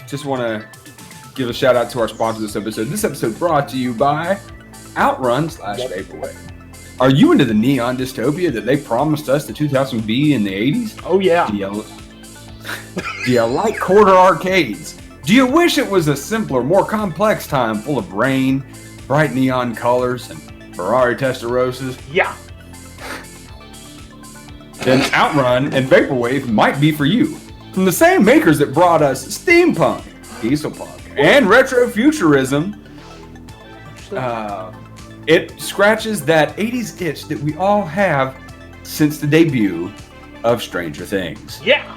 just want to give a shout out to our sponsor this episode. This episode brought to you by Outrun/Vaporwave. Are you into the neon dystopia that they promised us the 2000 be in the 80s? Oh, yeah. Do you like quarter arcades? Do you wish it was a simpler, more complex time full of rain, bright neon colors, and Ferrari Testarossas? Yeah. Then Outrun and Vaporwave might be for you. From the same makers that brought us steampunk, dieselpunk, and retrofuturism, it scratches that 80s itch that we all have since the debut of Stranger Things. Yeah.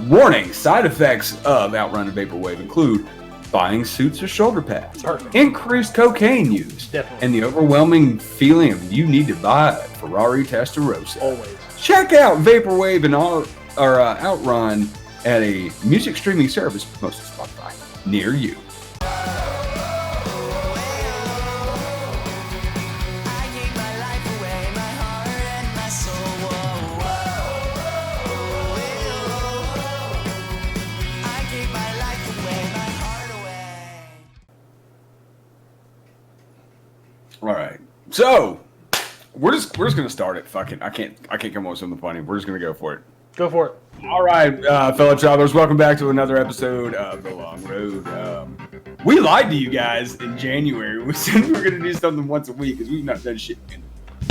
Warning, side effects of Outrun and Vaporwave include buying suits or shoulder pads, Perfect. increased cocaine use, Definitely. and the overwhelming feeling of you need to buy a Ferrari Testarossa. Always. Check out Vaporwave and Outrun at a music streaming service, most of Spotify, near you. All right, so we're just gonna start it. Fuck it, I can't come up with something funny. We're just gonna go for it. Go for it. All right, fellow travelers, welcome back to another episode of The Long Road. We lied to you guys in January. We said we were gonna do something once a week because we've not done shit in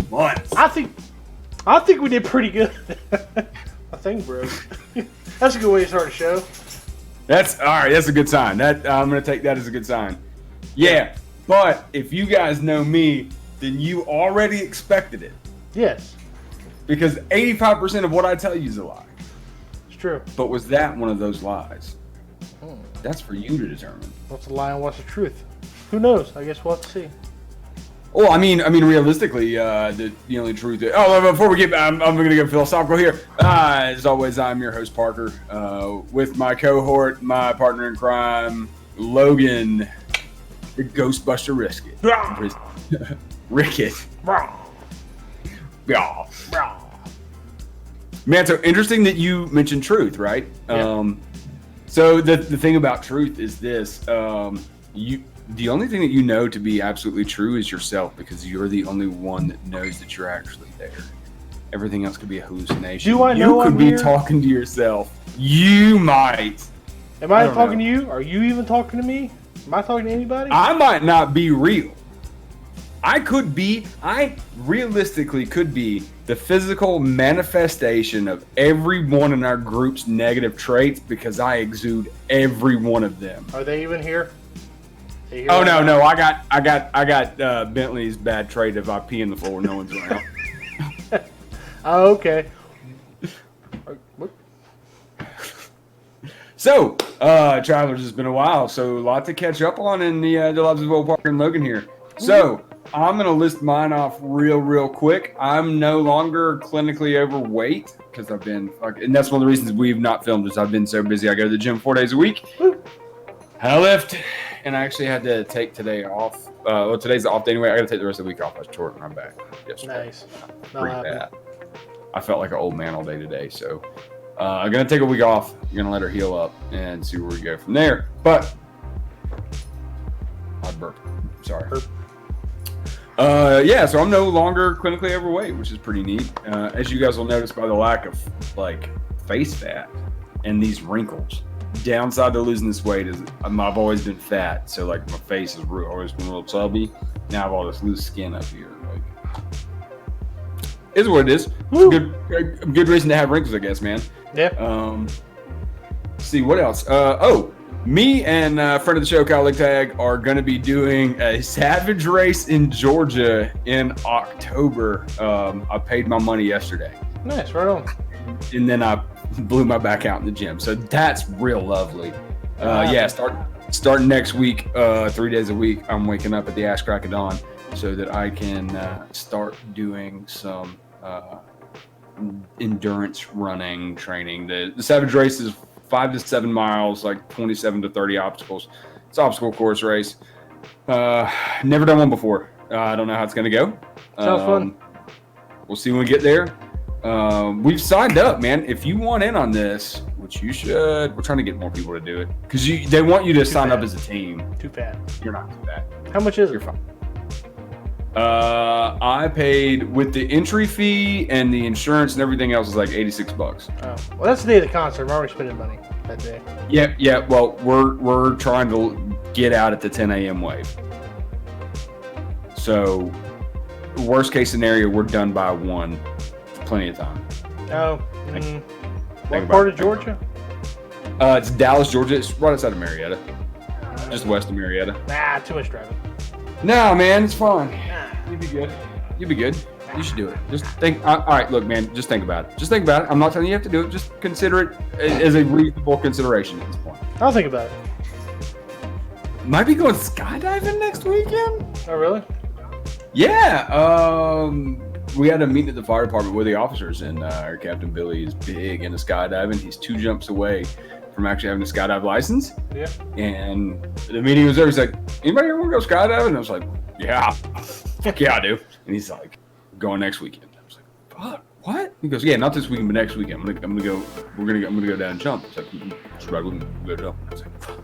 months. I think we did pretty good. I think, bro. That's a good way to start a show. That's all right. That's a good sign. That I'm gonna take that as a good sign. Yeah. But if you guys know me, then you already expected it. Yes. Because 85% of what I tell you is a lie. It's true. But was that one of those lies? That's for you to determine. What's the lie and what's the truth? Who knows? I guess we'll have to see. Well, I mean, realistically, the only truth is... Oh, before we get... I'm going to get philosophical here. As always, I'm your host, Parker, with my cohort, my partner in crime, Logan... The Ghostbuster Ricket. Yeah. Man, so interesting that you mentioned truth, right? Yeah. So the thing about truth is this. The only thing that you know to be absolutely true is yourself, because you're the only one that knows that you're actually there. Everything else could be a hallucination. Do I know you could I'm be here? talking to yourself. You might. Am I don't talking know. to you? Are you even talking to me? Am I talking to anybody? I might not be real. I realistically could be the physical manifestation of every one in our group's negative traits because I exude every one of them. Are they even here? They here Oh right no, now? I got Bentley's bad trait if I pee in the floor when no one's around. Oh, okay. What? So, travelers, it's been a while, so a lot to catch up on in the lives of old Parker and Logan here. So, I'm going to list mine off real quick. I'm no longer clinically overweight because I've been, and that's one of the reasons we've not filmed is I've been so busy. I go to the gym 4 days a week. I lift, and I actually had to take today off. Well, today's the off day anyway. I got to take the rest of the week off. I was short and I'm back yesterday. Nice. Pretty bad. I felt like an old man all day today, so I'm going to take a week off. I'm going to let her heal up and see where we go from there. But I burped. Sorry. Yeah, so I'm no longer clinically overweight, which is pretty neat. As you guys will notice by the lack of face fat and these wrinkles. Downside to losing this weight is I've always been fat, so my face has always been a little chubby. Now I've all this loose skin up here. Is what it is. Good reason to have wrinkles, I guess, man. Yeah. Let's see what else. Me and friend of the show, Kyle Tag, are going to be doing a Savage race in Georgia in October. I paid my money yesterday. Nice, right on. And then I blew my back out in the gym. So that's real lovely. Yeah, starting next week, 3 days a week, I'm waking up at the ass crack of dawn so that I can start doing some endurance running training. The Savage race is 5 to 7 miles, 27 to 30 obstacles. It's an obstacle course race. Never done one before. I don't know how it's going to go. Sounds fun. We'll see when we get there. We've signed up, man. If you want in on this, which that you should. We're trying to get more people to do it because they want you to sign up as a team. Too fat. You're not too bad. How much is it? You're fine. I paid with the entry fee and the insurance and everything else is like $86. Oh, well, that's the day of the concert. I'm already spending money that day. Yeah. Well, we're trying to get out at the 10 a.m. wave. So, worst case scenario, we're done by 1. Plenty of time. Oh. What part of Georgia? It's Dallas, Georgia. It's right outside of Marietta. Just west of Marietta. Nah, too much driving. No, man, it's fun. You'll be good. You'll be good. You should do it. Just think. All right, look, man. Just think about it. Just think about it. I'm not telling you have to do it. Just consider it as a reasonable consideration at this point. I'll think about it. Might be going skydiving next weekend. Oh, really? Yeah. We had a meeting at the fire department with the officers, and our Captain Billy is big into skydiving. He's 2 jumps away from actually having a skydive license. Yeah. And the meeting was there. He's like, anybody here want to go skydiving? And I was like, yeah. Fuck yeah, I do. And he's like, going next weekend. I was like, fuck, what? He goes, yeah, not this weekend, but next weekend. I'm gonna go. I'm gonna go down and jump. It's like, struggling, go jump. I was like, fuck,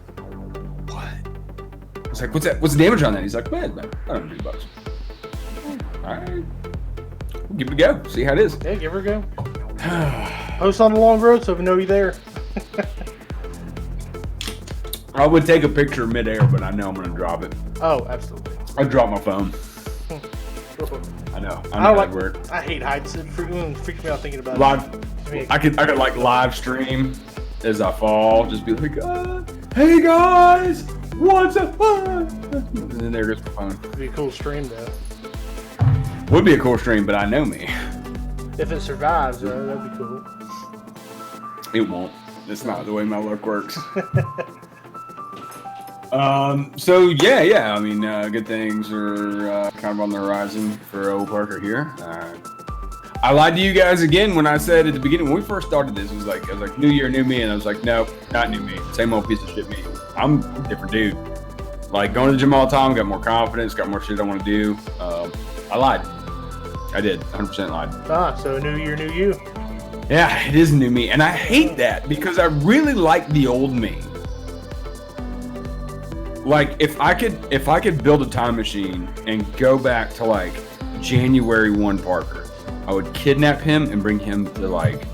what? I was like, what's that? What's the damage on that? He's like, man, $100. All right, we'll give it a go. See how it is. Yeah, give her a go. Post on the long road so we know you're there. I would take a picture midair, but I know I'm gonna drop it. Oh, absolutely. I dropped my phone. I know. I hate heights. It freaks me out thinking about it. I could like live stream as I fall. Just be like, hey guys, what's up? And then there goes my phone. It'd be a cool stream though. Would be a cool stream, but I know me. If it survives, though, that'd be cool. It won't. That's not the way my luck works. So yeah. I mean, good things are kind of on the horizon for old Parker here. I lied to you guys again when I said at the beginning when we first started this. I was like, new year, new me, and I was like, nope, not new me. Same old piece of shit me. I'm a different dude. Like going to the gym all the time, got more confidence, got more shit I want to do. I lied. I did. 100% lied. So new year, new you. Yeah, it is new me, and I hate that because I really like the old me. Like if I could build a time machine and go back to like January 1 Parker, I would kidnap him and bring him to like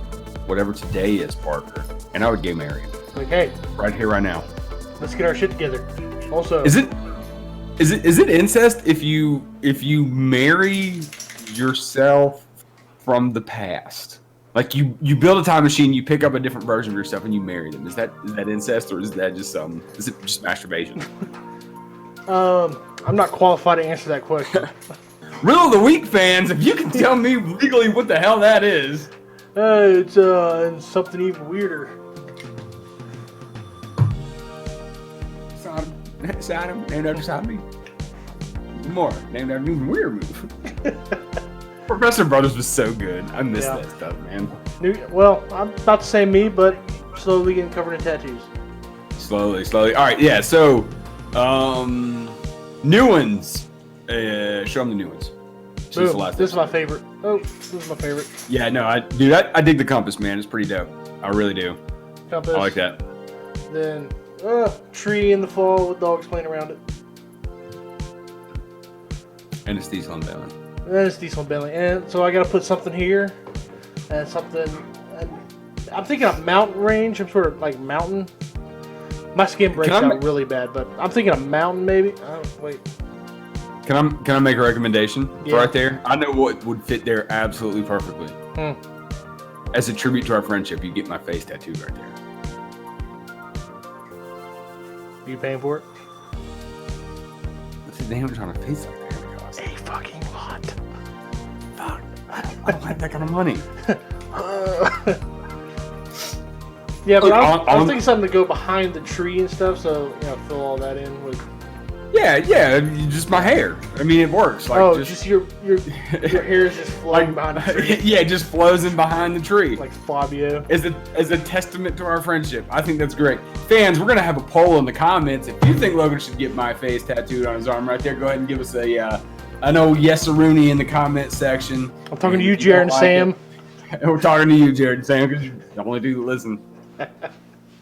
whatever today is Parker, and I would gay marry him. Like, hey, right here, right now. Let's get our shit together. Also, is it incest if you marry yourself from the past? Like you build a time machine, you pick up a different version of yourself, and you marry them. Is that incest, or is that just is it just masturbation? I'm not qualified to answer that question. Riddle of the Week fans, if you can tell me legally what the hell that is. It's something even weirder. Sodom, named after sodomy. More, named after an even weirder move. Professor Brothers was so good. I miss that stuff, man. Well, I'm not the same me, but slowly getting covered in tattoos. Slowly. All right, yeah. So, new ones. Show them the new ones. Boom. This is my favorite. Oh, this is my favorite. Yeah, no, I dig the compass, man. It's pretty dope. I really do. Compass. I like that. Then, tree in the fall with dogs playing around it. And it's diesel unveiling. Then it's diesel belly, and so I gotta put something here, and something. I'm thinking a mountain range. I'm sort of like mountain. My skin breaks out really bad, but I'm thinking a mountain maybe. Wait. Can I make a recommendation right there? I know what would fit there absolutely perfectly. As a tribute to our friendship, you get my face tattooed right there. Are you paying for it? What's the damage on a face like that? A fucking lot. Fuck. I don't have that kind of money. Yeah, but I was thinking something to go behind the tree and stuff, so fill all that in with. Yeah, just my hair. I mean, it works. Like, just your hair is just flowing behind the tree. Yeah, it just flows in behind the tree. Like Fabio. As a testament to our friendship. I think that's great. Fans, we're gonna have a poll in the comments. If you think Logan should get my face tattooed on his arm right there, go ahead and give us I know yes-a-rooney in the comment section. I'm talking to you, Jared and Sam. And we're talking to you, Jared and Sam, because you're the only two that listen.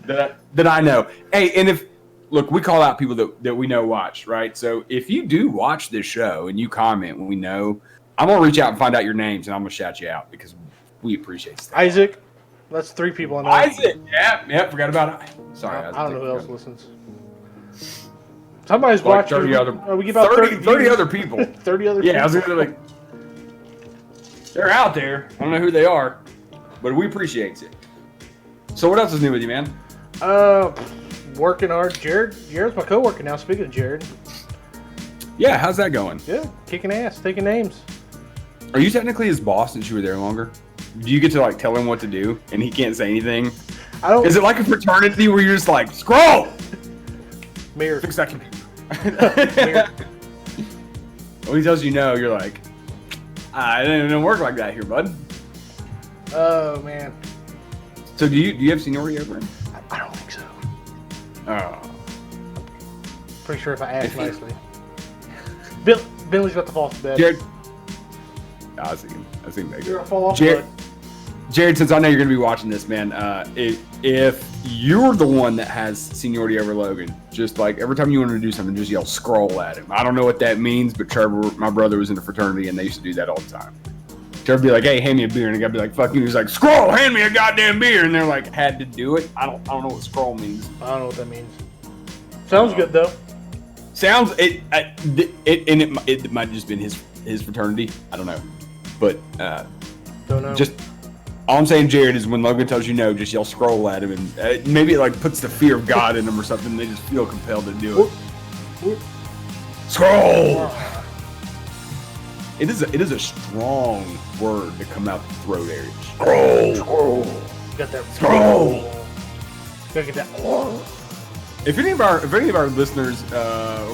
that I know. Hey, and look, we call out people that we know watch, right? So if you do watch this show and you comment when we know, I'm gonna reach out and find out your names and I'm gonna shout you out because we appreciate that. Isaac, that's 3 people I know. Isaac, yeah, forgot about it. Sorry, I don't know who else listens. Somebody's watching. 30 other, we get about 30 other people. 30 other people. Yeah, I was gonna like, they're out there. I don't know who they are, but we appreciate it. So what else is new with you, man? Working hard. Jared's my coworker now. Speaking of Jared. Yeah, how's that going? Yeah, kicking ass, taking names. Are you technically his boss since you were there longer? Do you get to like tell him what to do and he can't say anything? I don't. Is it like a fraternity where you're just like, scroll? Mirror. Fix that computer. When he tells you no, you're like, it didn't work like that here, bud. Oh man. So do you have seniority over him? I don't think so. Oh. Pretty sure if I ask nicely. Bentley's about to fall off bed. Jared. I see him. You're gonna fall off Jared, since I know you're going to be watching this, man, if you're the one that has seniority over Logan, just like every time you want to do something, just yell scroll at him. I don't know what that means, but Trevor, my brother, was in a fraternity and they used to do that all the time. Trevor would be like, hey, hand me a beer. And the guy would be like, fuck you. He's like, scroll, hand me a goddamn beer. And they're like, had to do it. I don't know what scroll means. I don't know what that means. Sounds good, though. Sounds, it might have just been his fraternity. I don't know. But, don't know. Just, all I'm saying, Jared, is when Logan tells you no, just yell scroll at him, and maybe it like puts the fear of God in them or something. They just feel compelled to do it. Scroll. It is a strong word to come out the throat area. Scroll. Got that. Scroll. Gotta get that. If any of our listeners,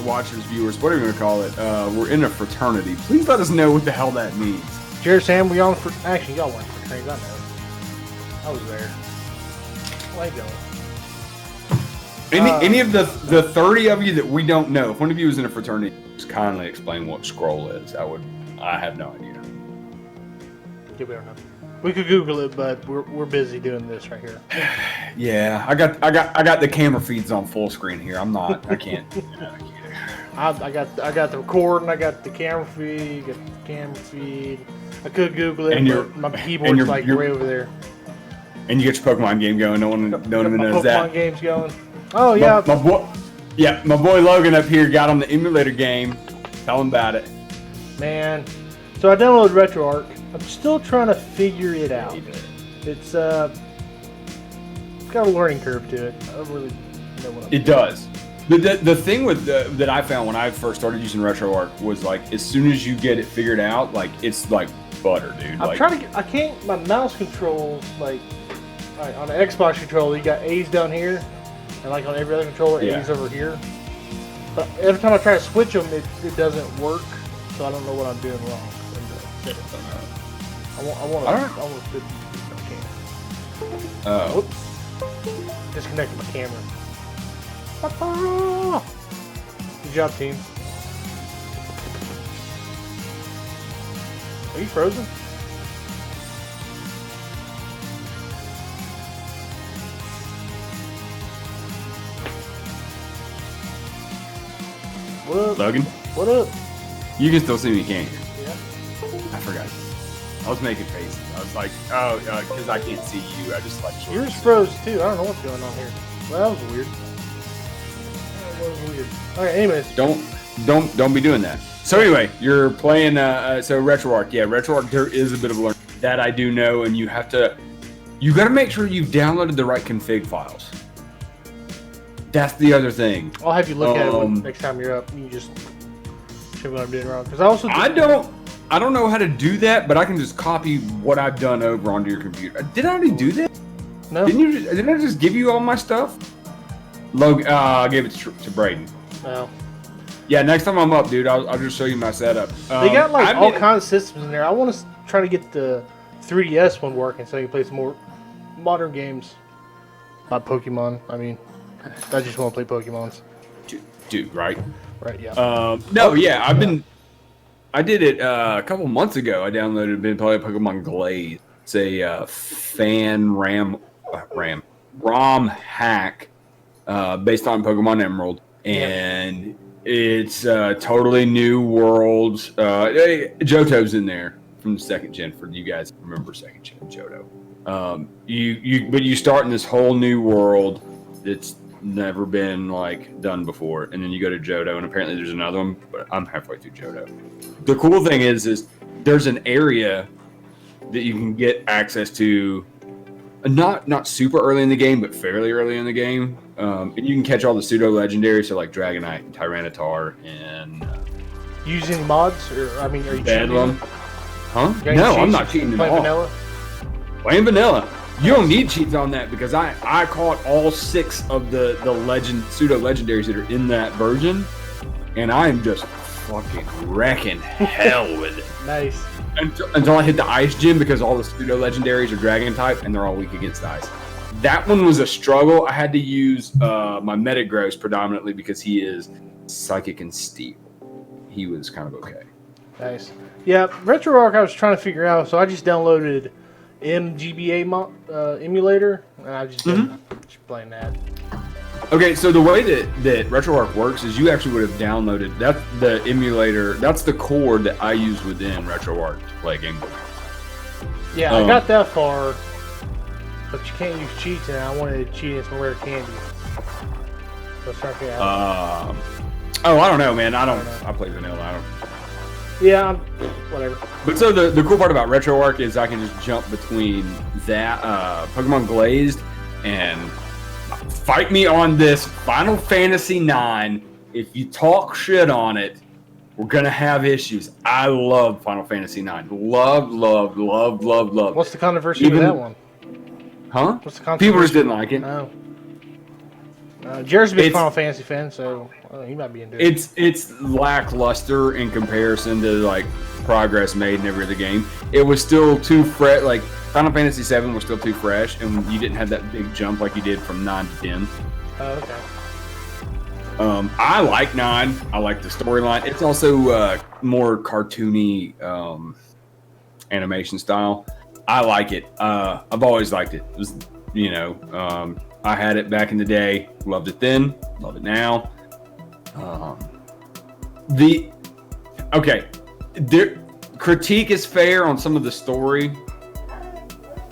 watchers, viewers, whatever you want to call it, we're in a fraternity, please let us know what the hell that means. Jared, Sam, we on for? Actually, y'all weren't fraternities. I know. I was there. Why going? Any of the 30 of you that we don't know, if one of you is in a fraternity, just kindly explain what scroll is. I have no idea. Yeah, we don't know. We could Google it, but we're busy doing this right here. Yeah, I got the camera feeds on full screen here. I can't. I got the recording. I got the camera feed. Got the camera feed. I could Google it, but my keyboard's like way over there. And you get your Pokemon game going. No one even knows that. Pokemon game's going. Oh yeah. My boy Logan up here got on the emulator game. Tell him about it. Man, so I downloaded RetroArch. I'm still trying to figure it out. It's got a learning curve to it. I don't really know what I'm doing. It does. The thing with that I found when I first started using RetroArch was like as soon as you get it figured out, like it's like butter, dude. I'm trying to. I can't. My mouse controls like on the Xbox controller. You got A's down here, and like on every other controller, A's over here. But every time I try to switch them, it doesn't work. So I don't know what I'm doing wrong. I want to fit my camera. Whoops. Disconnected my camera. Good job, team. Are you frozen? What up? Logan? What up? You can still see me, can't you? Yeah. I forgot. I was making faces. I was like, because I can't see you. I just like. Yours froze too. I don't know what's going on here. Well, that was weird. That was weird. All right. Anyways. Don't be doing that. So anyway, you're playing. So RetroArch. Yeah, RetroArch. There is a bit of a learning that I do know, and you got to make sure you've downloaded the right config files. That's the other thing. I'll have you look at it next time you're up. You just show what I'm doing wrong. Because I don't know how to do that, but I can just copy what I've done over onto your computer. Did I already do that? No. Didn't I just give you all my stuff? Logan, I gave it to Braden. No. Yeah, next time I'm up, dude, I'll just show you my setup. They got like all kinds of systems in there. I want to try to get the 3DS one working so you can play some more modern games. Not Pokemon. I mean, I just want to play Pokemons. Dude, right? Right, yeah. I did it a couple months ago. I been playing Pokemon Glaze. It's a fan RAM ROM hack based on Pokemon Emerald, and it's totally new world. Johto's in there from the second gen for you guys who remember second gen Johto. But you start in this whole new world that's never been like done before, and then you go to Johto, and apparently there's another one, but I'm halfway through Johto. The cool thing is there's an area that you can get access to, not super early in the game, but fairly early in the game, and you can catch all the pseudo legendaries, so like Dragonite and Tyranitar and using mods, or I mean, are you Bedlam? Huh? No, I'm not cheating at all. Vanilla? Plain vanilla. You don't need cheats on that because I caught all 6 of the pseudo legendaries that are in that version, and I'm just fucking wrecking hell with it. Nice. Until I hit the ice gym, because all the pseudo legendaries are dragon type and they're all weak against ice. That one was a struggle. I had to use my Metagross predominantly because he is psychic and steel. He was kind of okay. Nice. Yeah, RetroArch I was trying to figure out, so I just downloaded MGBA emulator, and I just just playing that. Okay, so the way that RetroArch works is you actually would have downloaded the emulator. That's the code that I use within RetroArch to play Game Boy. Yeah, I got that far, but you can't use cheats, and I wanted to cheat in some rare candy. So trying to figure out. I don't know, man. I play vanilla. I don't. Yeah, whatever. But so the cool part about RetroArch is I can just jump between that Pokemon Glazed and fight me on this Final Fantasy IX. If you talk shit on it, we're gonna have issues. I love Final Fantasy IX. Love. What's the controversy with that one? Huh? What's the controversy? People just didn't like it. No. Jared's a big Final Fantasy fan, so he might be into it. It's lackluster in comparison to like progress made in every other game. It was still too fresh. Like Final Fantasy VII was still too fresh, and you didn't have that big jump like you did from 9 to 10. Oh, okay. I like 9. I like the storyline. It's also more cartoony animation style. I like it. I've always liked it. It was, I had it back in the day. Loved it then. Love it now. Critique is fair on some of the story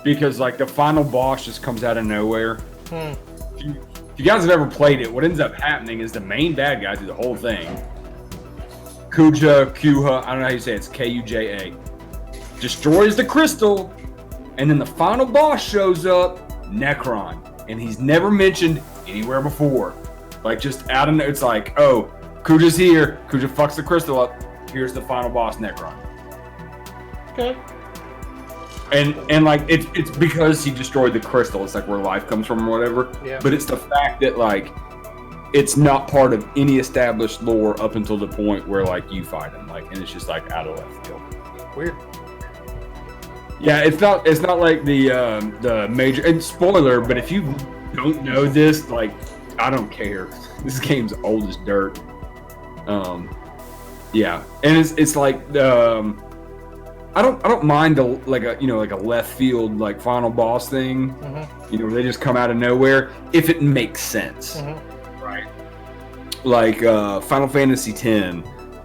because like the final boss just comes out of nowhere. If you guys have ever played it, what ends up happening is the main bad guy through the whole thing, Kuja, I don't know how you say it, it's Kuja, destroys the crystal, and then the final boss shows up, Necron. And he's never mentioned anywhere before. Like, just out of it's like, oh, Kuja's here. Kuja fucks the crystal up. Here's the final boss, Necron. Okay. And like, it's because he destroyed the crystal. It's like where life comes from or whatever. Yeah. But it's the fact that, like, it's not part of any established lore up until the point where, like, you fight him. Like, and it's just, like, out of left field. Weird. Yeah, it's not like the major, and spoiler, but if you don't know this, like, I don't care. This game's old as dirt. Yeah, and it's like I don't mind a left field like final boss thing. Where they just come out of nowhere if it makes sense, right? Like Final Fantasy X,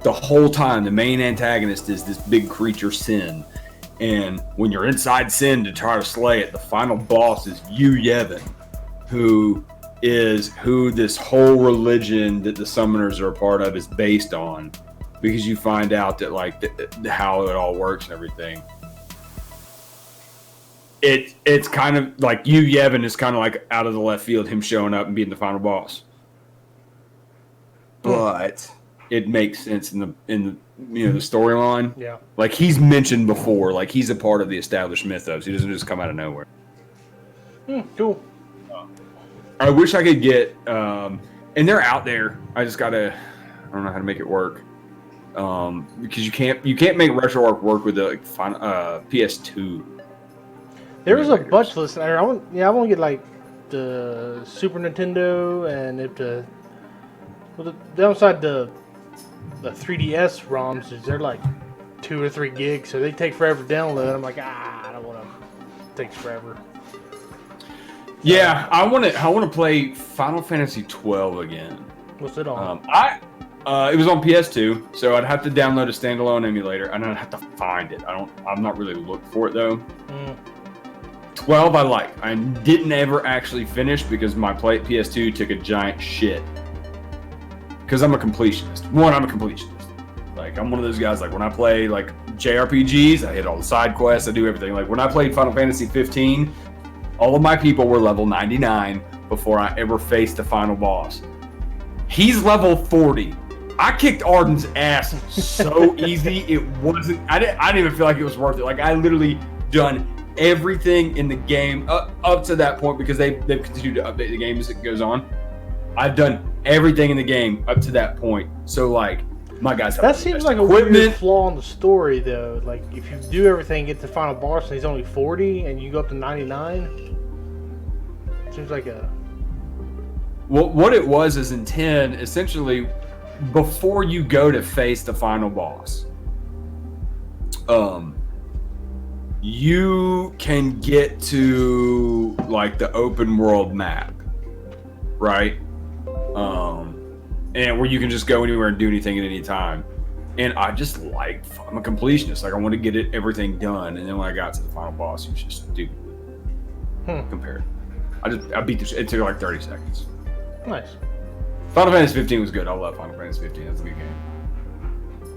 the whole time the main antagonist is this big creature Sin. And when you're inside Sin to try to slay it, the final boss is Yu Yevon, who this whole religion that the summoners are a part of is based on, because you find out that like how it all works and everything. It's kind of like Yu Yevon is kind of like out of the left field, him showing up and being the final boss. But it makes sense in the the storyline. Yeah. Like he's mentioned before, like he's a part of the established mythos. He doesn't just come out of nowhere. Cool. I wish I could get and they're out there. I don't know how to make it work. Because you can't make RetroArch work with the PS2. There was a bunch listed. I want to get like the Super Nintendo and the downside the 3DS ROMs is they're like 2 or 3 gigs, so they take forever to download. I'm like, I don't want to. It takes forever. Yeah, I want to play Final Fantasy 12 again. What's it on? It was on PS2, so I'd have to download a standalone emulator, and I'd have to find it. I'm not really looking for it though. 12 I like. I didn't ever actually finish because my PS2 took a giant shit. Because I'm a completionist. I'm a completionist. Like, I'm one of those guys, like, when I play, like, JRPGs, I hit all the side quests, I do everything. Like, when I played Final Fantasy 15, all of my people were level 99 before I ever faced the final boss. He's level 40. I kicked Arden's ass so easy, it wasn't... I didn't even feel like it was worth it. Like, I literally done everything in the game up to that point, because they've continued to update the game as it goes on. I've done everything in the game up to that point. So, like, my guys have that seems like a weird flaw in the story, though. Like, if you do everything, get to the final boss, and he's only 40, and you go up to 99, seems like a... Well, what it was is in 10, essentially, before you go to face the final boss, you can get to, like, the open world map, right? And where you can just go anywhere and do anything at any time. And I'm a completionist. Like, I want to get everything done. And then when I got to the final boss, it was just stupid compared. I beat this. It took like 30 seconds. Nice. Final Fantasy 15 was good. I love Final Fantasy 15. That's a good game.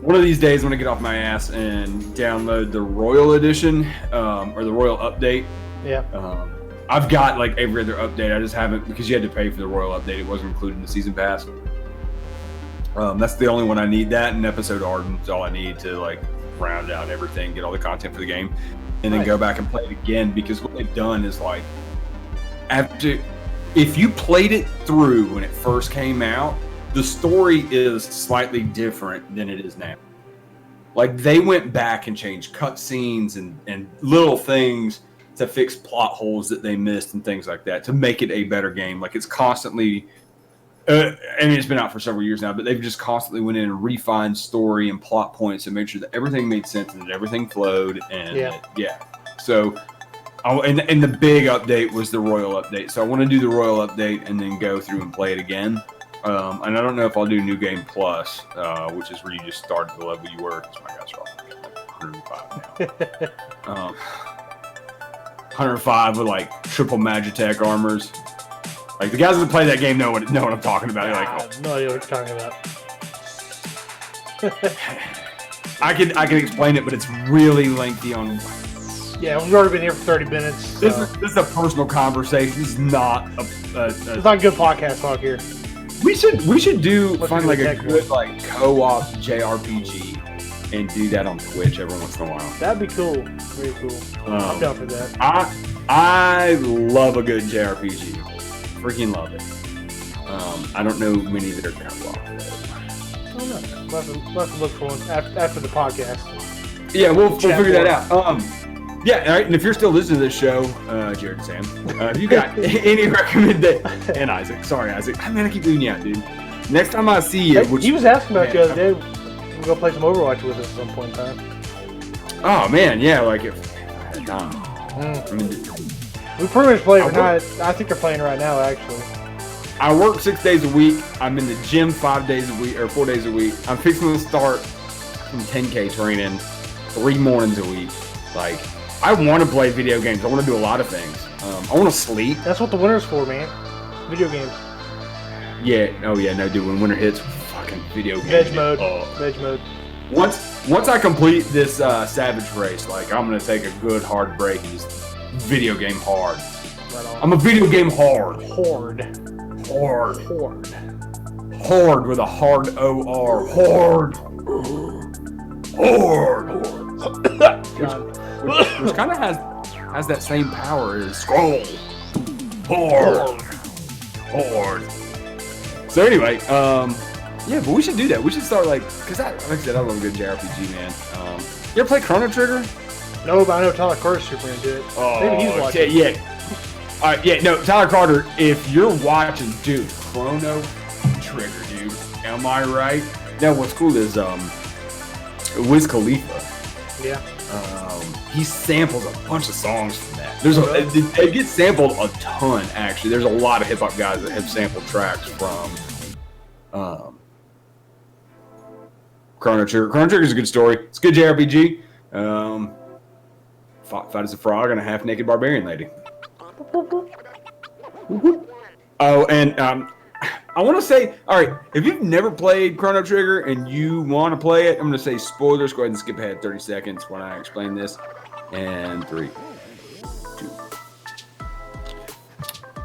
One of these days, I'm going to get off my ass and download the Royal Edition, or the Royal Update. Yeah. I've got, like, every other update. I just haven't, because you had to pay for the Royal Update. It wasn't included in the Season Pass. That's the only one I need. That and Episode Arden is all I need to, like, round out everything, get all the content for the game, and then go back and play it again. Because what they've done is, like, if you played it through when it first came out, the story is slightly different than it is now. Like, they went back and changed cutscenes and little things to fix plot holes that they missed and things like that to make it a better game. Like, it's constantly, it's been out for several years now, but they've just constantly went in and refined story and plot points and made sure that everything made sense and that everything flowed. And so, and the big update was the Royal Update. So I want to do the Royal Update and then go through and play it again. And I don't know if I'll do New Game Plus, which is where you just start at the level you were, because my guys are all like 105 now. 105 with, like, triple Magitech armors. Like, the guys that play that game know what I'm talking about. I have no idea what you're talking about. I can explain it, but it's really lengthy on. Yeah, we've already been here for 30 minutes. So. This is a personal conversation. This is not it's not good podcast talk here. We should find like a good, like, co-op JRPG and do that on Twitch every once in a while. That'd be cool. Very cool. I'm down for that. I love a good JRPG. Freaking love it. I don't know many that are co-op. I don't know. We'll have to look for one after the podcast. Yeah, we'll figure that out. Yeah, all right. And if you're still listening to this show, Jared and Sam, if you got any recommendation, and Isaac, sorry, Isaac, I keep doing you out, dude. Next time I see you, he was asking about you the other day. We're gonna play some Overwatch with us at some point in time. Oh man, yeah, like if I had time. We pretty much play every night. I think they're playing right now, actually. I work 6 days a week. I'm in the gym 5 days a week, or 4 days a week. I'm fixing to start some 10K training 3 mornings a week. Like, I want to play video games. I want to do a lot of things. I want to sleep. That's what the winter's for, man. Video games. Yeah. Oh yeah. No, dude. When winter hits, fucking video games. Veg mode. Veg mode. Once I complete this Savage race, like, I'm gonna take a good hard break and just video game hard. Right on. I'm a video game hard. Horde with a hard O-R. Horde. Which kind of has that same power as Scroll. Horde. So anyway, yeah, but we should do that. We should start, like I said, I love a good JRPG, man. You ever play Chrono Trigger? No, but I know Tyler Carter's super into it. Oh, maybe he's watching. Yeah. All right, yeah, no, Tyler Carter, if you're watching, dude, Chrono Trigger, dude. Am I right? Now, what's cool is Wiz Khalifa. Yeah. He samples a bunch of songs from that. It gets sampled a ton, actually. There's a lot of hip hop guys that have sampled tracks from Chrono Trigger. Chrono Trigger is a good story. It's a good JRPG. Fight as a frog and a half naked barbarian lady. Oh, and I want to say, all right, if you've never played Chrono Trigger and you want to play it, I'm going to say spoilers. Go ahead and skip ahead 30 seconds when I explain this. And 3, 2.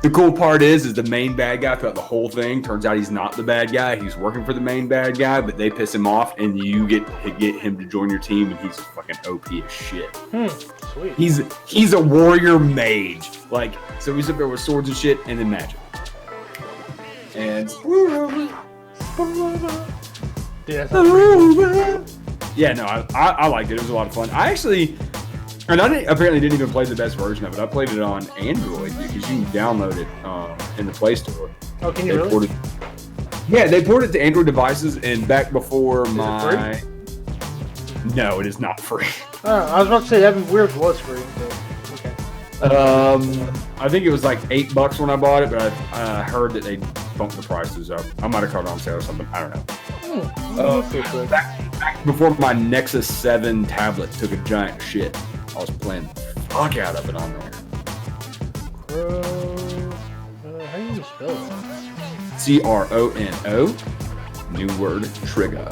The cool part is the main bad guy throughout the whole thing. Turns out he's not the bad guy. He's working for the main bad guy, but they piss him off, and you get him to join your team, and he's fucking OP as shit. Sweet. He's a warrior mage. Like, so he's up there with swords and shit, and then magic. And yeah, no, I liked it. It was a lot of fun. Apparently didn't even play the best version of it. I played it on Android because you can download it in the Play Store. Oh, can you really? They ported it to Android devices, and back before Is it free? No, it is not free. I was about to say that'd be weird if it was free. But okay. I think it was like $8 when I bought it, but I heard that they bumped the prices up. I might have caught it on sale or something. I don't know. Back before my Nexus 7 tablet took a giant shit, I was playing the fuck out of it on there. How do you spell it? CRONO, new word, trigger.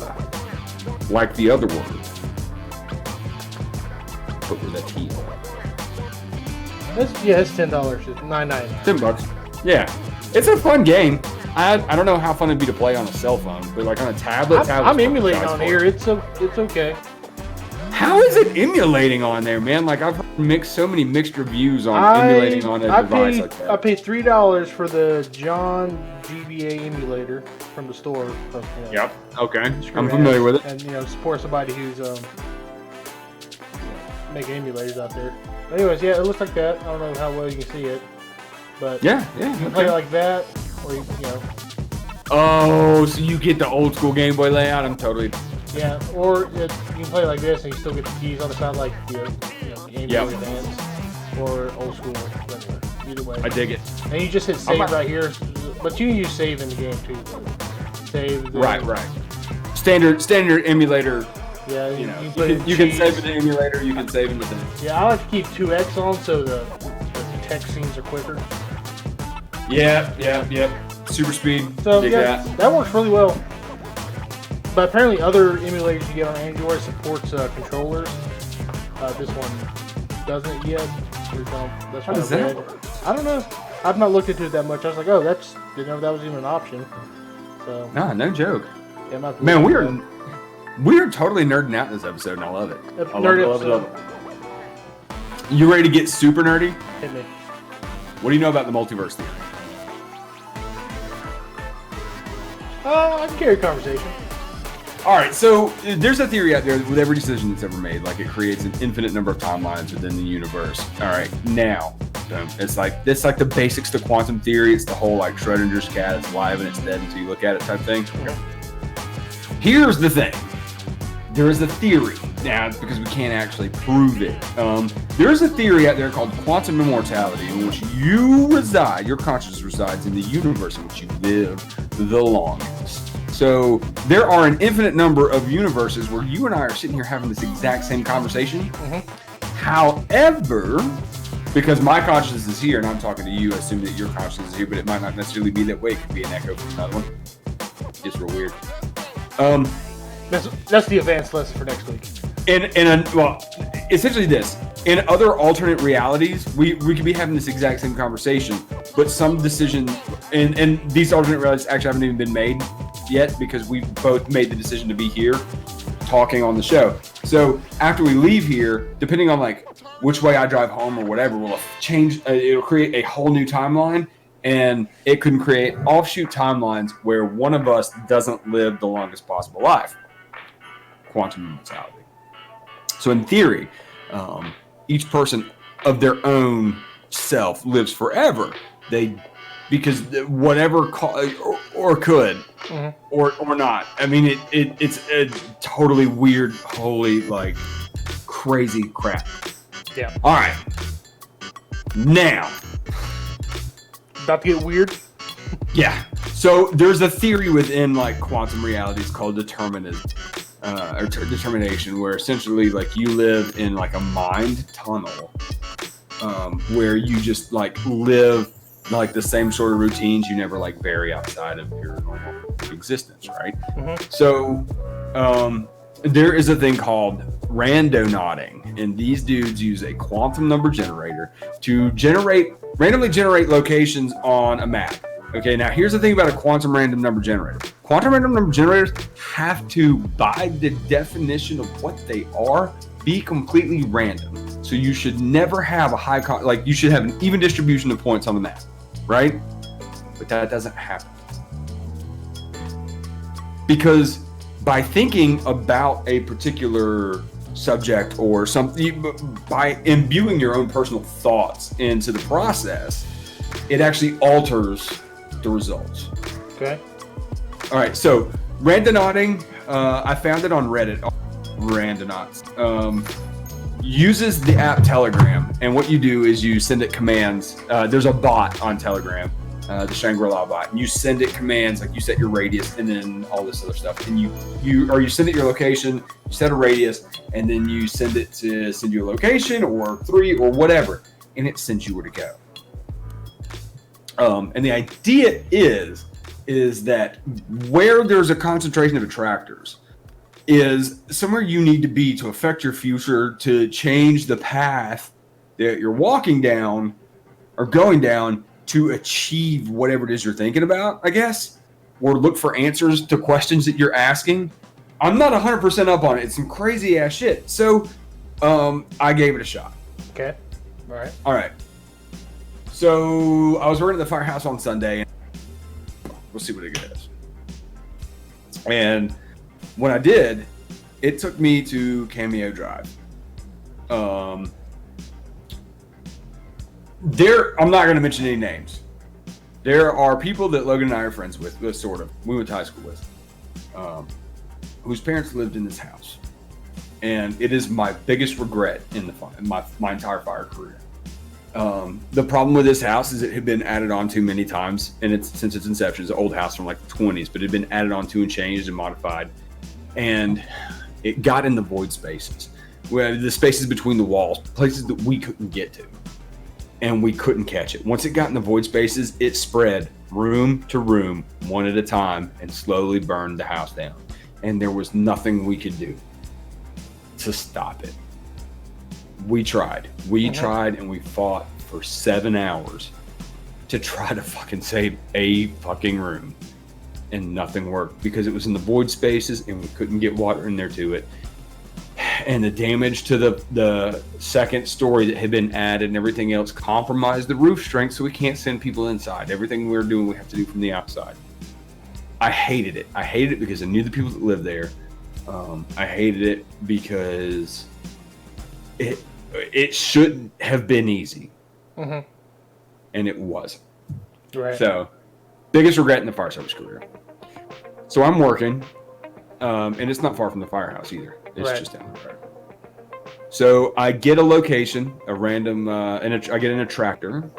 Like the other word, but with a T on it. It's $10. It's $9.99. $10. Yeah, it's a fun game. I don't know how fun it'd be to play on a cell phone, but like on a tablet. I'm emulating on here. It's okay. How is it emulating on there, man? Like I've heard so many mixed reviews on emulating on a device like that. I paid $3 for the John GBA emulator from the store. Yep. Okay. I'm familiar with it. And support somebody who's making emulators out there. But anyways, yeah, it looks like that. I don't know how well you can see it, but yeah, you can play it like that, or Oh, so you get the old school Game Boy layout? I'm totally. Yeah, or you can play it like this, and you still get the keys on the side, like Game Boy Advance or old school. But either way, I dig it. And you just hit save right here, but you can use save in the game too. Save. Right. Standard emulator. Yeah, you can save in the emulator. You can save in within it. Yeah, I like to keep 2x on so the text scenes are quicker. Yep. Super speed. So that works really well. But apparently other emulators you get on Android supports controllers. This one doesn't yet. That's How does that work? I don't know. I've not looked into it that much. I was like, didn't know that was even an option. So no joke. Yeah, man, we are totally nerding out in this episode, and I love it. Love it. You ready to get super nerdy? Hit me. What do you know about the multiverse theory? I can carry a conversation. All right, so there's a theory out there that with every decision that's ever made, like it creates an infinite number of timelines within the universe. All right, now it's like the basics to quantum theory. It's the whole like Schrodinger's cat, it's alive and it's dead until you look at it type thing. Okay. Here's the thing. There is a theory now because we can't actually prove it. There is a theory out there called quantum immortality, in which you reside, your consciousness resides in the universe in which you live the longest. So there are an infinite number of universes where you and I are sitting here having this exact same conversation. Mm-hmm. However, because my consciousness is here and I'm talking to you, I assume that your consciousness is here, but it might not necessarily be that way. It could be an echo from another one. It's real weird. That's the advanced lesson for next week. Essentially this. In other alternate realities, we could be having this exact same conversation, but some decision, and these alternate realities actually haven't even been made yet because we both made the decision to be here talking on the show. So after we leave here, depending on like which way I drive home or whatever, will change. It'll create a whole new timeline, and it can create offshoot timelines where one of us doesn't live the longest possible life. Quantum immortality. So in theory, each person of their own self lives forever. Because whatever or could mm-hmm. or not. I mean, it's a totally weird, holy, like crazy crap. Yeah. All right. Now. About to get weird? Yeah. So there's a theory within like quantum realities called determinism. Or determination, where essentially like you live in like a mind tunnel, where you just like live like the same sort of routines. You never like vary outside of your normal existence, right? Mm-hmm. So there is a thing called randonauting, and these dudes use a quantum number generator to randomly generate locations on a map. Okay, now here's the thing about a quantum random number generator. Quantum random number generators have to, by the definition of what they are, be completely random. So you should never have you should have an even distribution of points on the map, right? But that doesn't happen. Because by thinking about a particular subject or something, by imbuing your own personal thoughts into the process, it actually alters the results. Okay. All right. So randonauting, I found it on Reddit. Randonauts uses the app Telegram, and what you do is you send it commands. There's a bot on Telegram, the Shangri-La bot, and you send it commands like you set your radius and then all this other stuff, and you send it your location, you set a radius, and then you send it to send you a location or 3 or whatever, and it sends you where to go. And the idea is that where there's a concentration of attractors is somewhere you need to be to affect your future, to change the path that you're walking down or going down to achieve whatever it is you're thinking about, I guess, or look for answers to questions that you're asking. I'm not 100% up on it. It's some crazy ass shit. So I gave it a shot. Okay. All right. So I was working at the firehouse on Sunday, and we'll see what it is. And when I did, it took me to Cameo Drive. I'm not going to mention any names. There are people that Logan and I are friends with, sort of. We went to high school with, whose parents lived in this house, and it is my biggest regret in my entire fire career. The problem with this house is it had been added on to many times, and since its inception. It's an old house from like the 20s, but it had been added on to and changed and modified, and it got in the void spaces, where the spaces between the walls, places that we couldn't get to, and we couldn't catch it. Once it got in the void spaces, it spread room to room, one at a time, and slowly burned the house down, and there was nothing we could do to stop it. We tried, and we fought for 7 hours to try to fucking save a fucking room, and nothing worked because it was in the void spaces and we couldn't get water in there to it. And the damage to the second story that had been added and everything else compromised the roof strength, so we can't send people inside. Everything we're doing, we have to do from the outside. I hated it. I hated it because I knew the people that lived there. I hated it because it shouldn't have been easy, and it wasn't. Right. So, biggest regret in the fire service career. So I'm working, and it's not far from the firehouse either. It's just down the road. So I get a location, a random, I get in a tractor,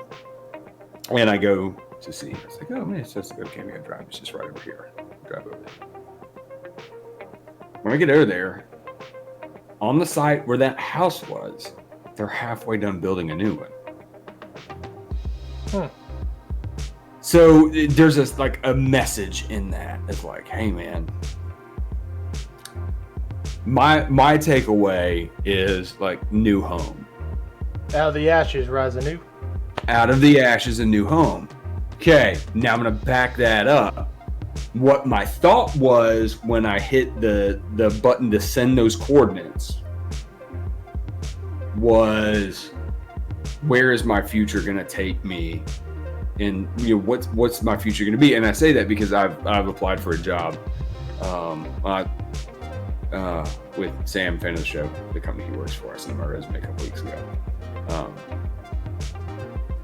and I go to see. It's like, oh man, it's just to go to Cameo Drive. It's just right over here. Drive over there. When I get over there, on the site where that house was, they're halfway done building a new one. So there's this like a message in that. It's like, hey man, my takeaway is like new home. Out of the ashes rise anew. Out of the ashes, a new home. Okay, now I'm gonna back that up. What my thought was when I hit the button to send those coordinates was, where is my future gonna take me, and what's my future gonna be? And I say that because I've applied for a job with Sam, fan of the show, the company he works for. I sent him my resume a couple weeks ago.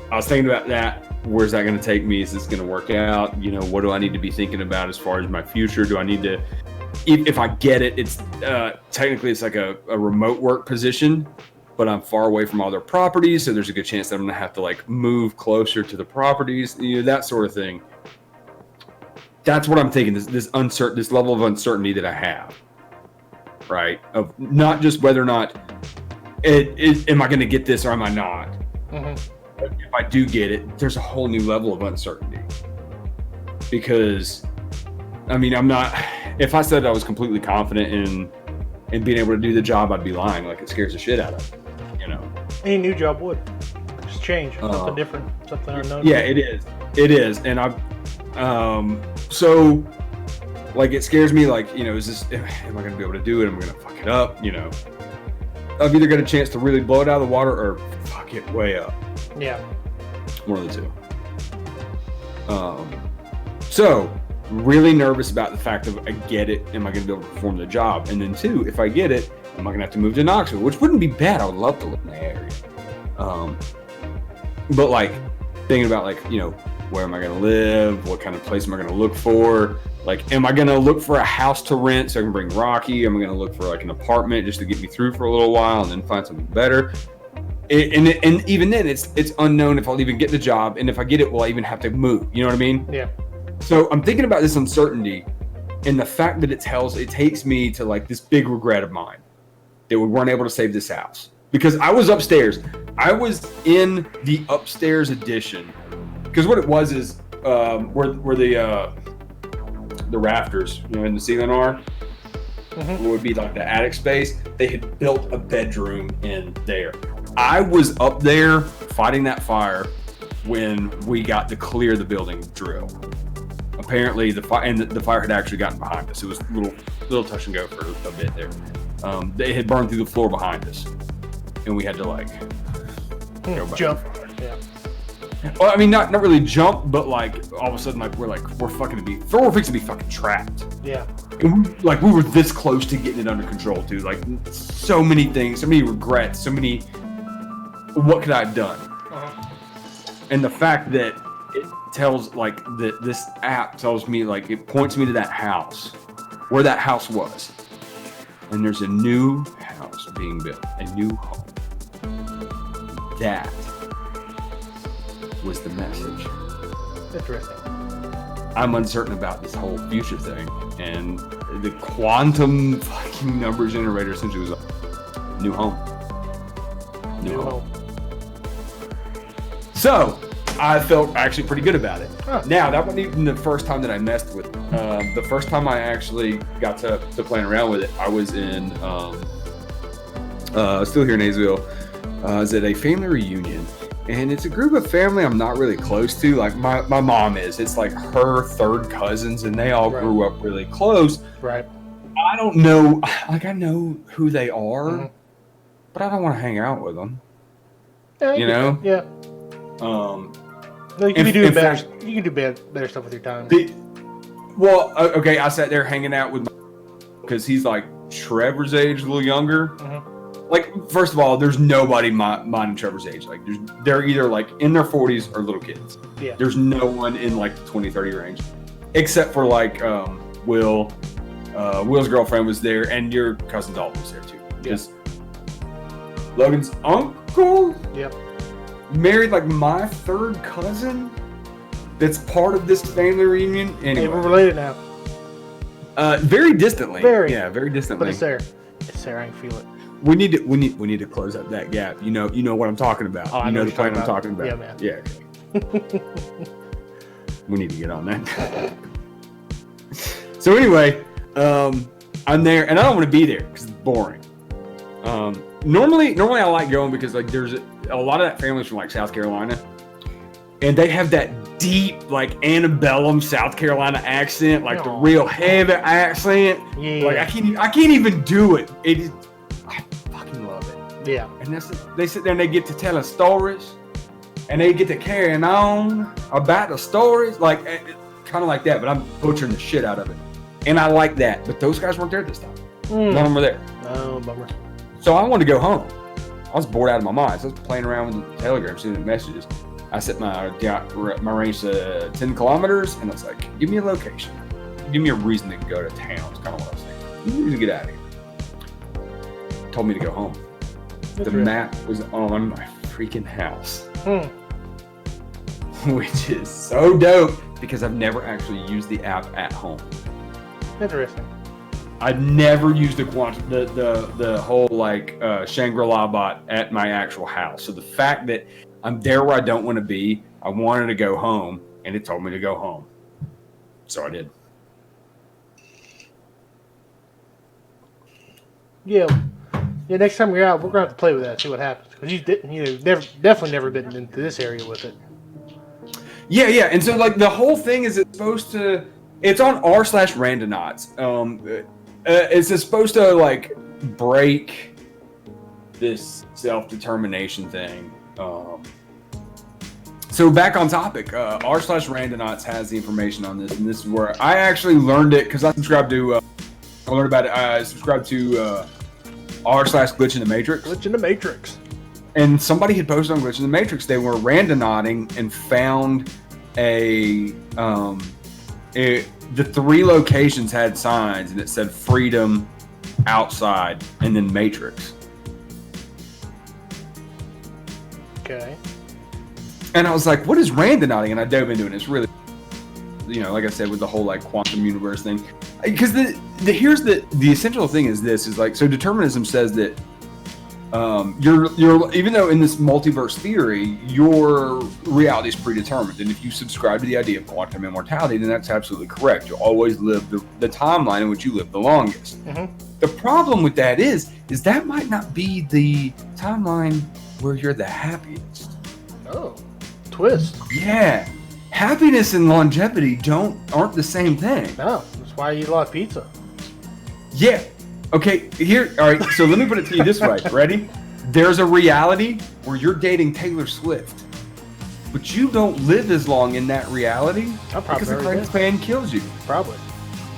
I was thinking about that. Where's that going to take me? Is this going to work out? What do I need to be thinking about as far as my future? Do I need to if I get it, it's technically it's like a remote work position, but I'm far away from all their properties, so there's a good chance that I'm gonna have to like move closer to the properties, that sort of thing. That's what I'm thinking. This level of uncertainty that I have, right? Of not just whether or not am I going to get this or am I not. Mm-hmm. If I do get it, there's a whole new level of uncertainty. Because, I mean, I'm not. If I said I was completely confident in being able to do the job, I'd be lying. Like, it scares the shit out of me, Any new job would just change, something different, something unknown. Yeah, it is, and I've. So, like, it scares me, like, am I going to be able to do it? Am I going to fuck it up? I've either got a chance to really blow it out of the water or fuck it way up. Yeah. One of the two. So, really nervous about the fact of I get it, am I going to be able to perform the job? And then two, if I get it, am I going to have to move to Knoxville? Which wouldn't be bad. I would love to live in the area. But, like, thinking about, like, where am I going to live? What kind of place am I going to look for? Like, am I going to look for a house to rent so I can bring Rocky? Am I going to look for like an apartment just to get me through for a little while and then find something better? And even then, it's unknown if I'll even get the job. And if I get it, will I even have to move? You know what I mean? Yeah. So I'm thinking about this uncertainty and the fact that it takes me to like this big regret of mine that we weren't able to save this house. Because I was upstairs. I was in the upstairs addition. Because what it was is where the rafters, in the ceiling are, would be like the attic space. They had built a bedroom in there. I was up there fighting that fire when we got to clear the building drill. Apparently, the fire had actually gotten behind us. It was a little touch and go for a bit there. They had burned through the floor behind us, and we had to like jump. Yeah. Well, I mean, not really jump, but like all of a sudden, like we're fixing to be fucking trapped. Yeah. And we were this close to getting it under control too. Like so many things, so many regrets, so many. What could I have done? And the fact that it tells like that this app tells me like it points me to that house, where that house was, and there's a new house being built, a new home. That was the message. Interesting. I'm uncertain about this whole future thing, and the quantum fucking number generator essentially was a new home. New home. So I felt actually pretty good about it. Huh. Now that wasn't even the first time that I messed with it. The first time I actually got to playing around with it, I was in still here in Hayesville. I was at a family reunion. And it's a group of family I'm not really close to. Like my mom is. It's like her third cousins, and they all grew up really close. Right. I don't know. Like I know who they are, but I don't want to hang out with them. Yeah, Yeah. You can do better stuff with your time. Okay. I sat there hanging out with because he's like Trevor's age, a little younger. Like, first of all, there's nobody mine and Trevor's age. Like, they're either, like, in their 40s or little kids. Yeah. There's no one in, like, the 20, 30 range. Except for, like, Will. Will's girlfriend was there, and your cousin Dalton was there, too. Because Logan's uncle married, like, my third cousin that's part of this family reunion. Anyway. Hey, we're related now. Very distantly. Very. Yeah, very distantly. But it's there. It's there. I can feel it. We need to close up that gap. You know what I'm talking about. Oh, you know the plan I'm talking about. Yeah, man. Yeah. We need to get on that. So anyway, I'm there, and I don't want to be there because it's boring. Normally I like going because like there's a lot of that family's from like South Carolina, and they have that deep like antebellum South Carolina accent, like the real heavy accent. Yeah. Like I can't even do it. I fucking love it. Yeah. And they sit there and they get to telling stories, and they get to carrying on about the stories, like kind of like that. But I'm butchering the shit out of it, and I like that. But those guys weren't there this time. None of them were there. Oh, bummer. So I wanted to go home. I was bored out of my mind. So I was playing around with the Telegram, sending messages. I set my range to 10 kilometers, and I was like, give me a location. Give me a reason to go to town. It's kind of what I was thinking. You need to get out of here. Told me to go home. The map was on my freaking house. Which is so dope because I've never actually used the app at home. Interesting. I've never used the whole like Shangri-La bot at my actual house. So the fact that I'm there where I don't want to be, I wanted to go home, and it told me to go home. So I did. Yeah. Next time you're out, we're gonna have to play with that, see what happens. Because definitely never been into this area with it. Yeah, and so like the whole thing is it's on r/Randonauts. It's supposed to like break this self-determination thing. So back on topic, r/Randonauts has the information on this, and this is where I actually learned it because I subscribed to. I learned about it. I subscribed to r/Glitch in the Matrix. Glitch in the Matrix. And somebody had posted on Glitch in the Matrix. They were randonauting and found the 3 locations had signs, and it said Freedom, Outside, and then Matrix. Okay. And I was like, what is randonauting? And I dove into it. And it's really, like I said, with the whole like quantum universe thing. Because here's the essential thing is this is like, so determinism says that you're even though in this multiverse theory, your reality is predetermined. And if you subscribe to the idea of quantum immortality, then that's absolutely correct. You'll always live the timeline in which you live the longest. Mm-hmm. The problem with that is that might not be the timeline where you're the happiest. Oh, twist. Yeah. Happiness and longevity aren't the same thing. No, that's why you eat a lot of pizza. Yeah. Okay, all right, so let me put it to you this way. Ready? There's a reality where you're dating Taylor Swift, but you don't live as long in that reality because the crazy fan kills you. Probably.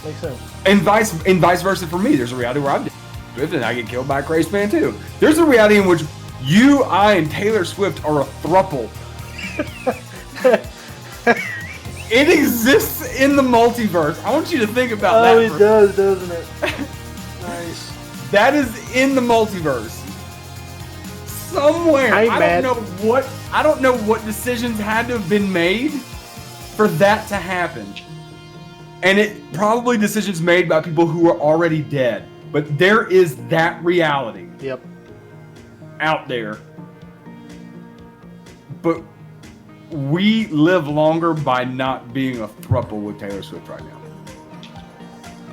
Makes sense. And vice versa for me. There's a reality where I'm dating Taylor Swift and I get killed by a crazy fan too. There's a reality in which you, I, and Taylor Swift are a throuple. It exists in the multiverse. I want you to think about that. Oh, it does, doesn't it? Nice. That is in the multiverse. Somewhere. I don't know what decisions had to have been made for that to happen. And it probably decisions made by people who are already dead. But there is that reality. Yep. Out there. But we live longer by not being a throuple with Taylor Swift right now.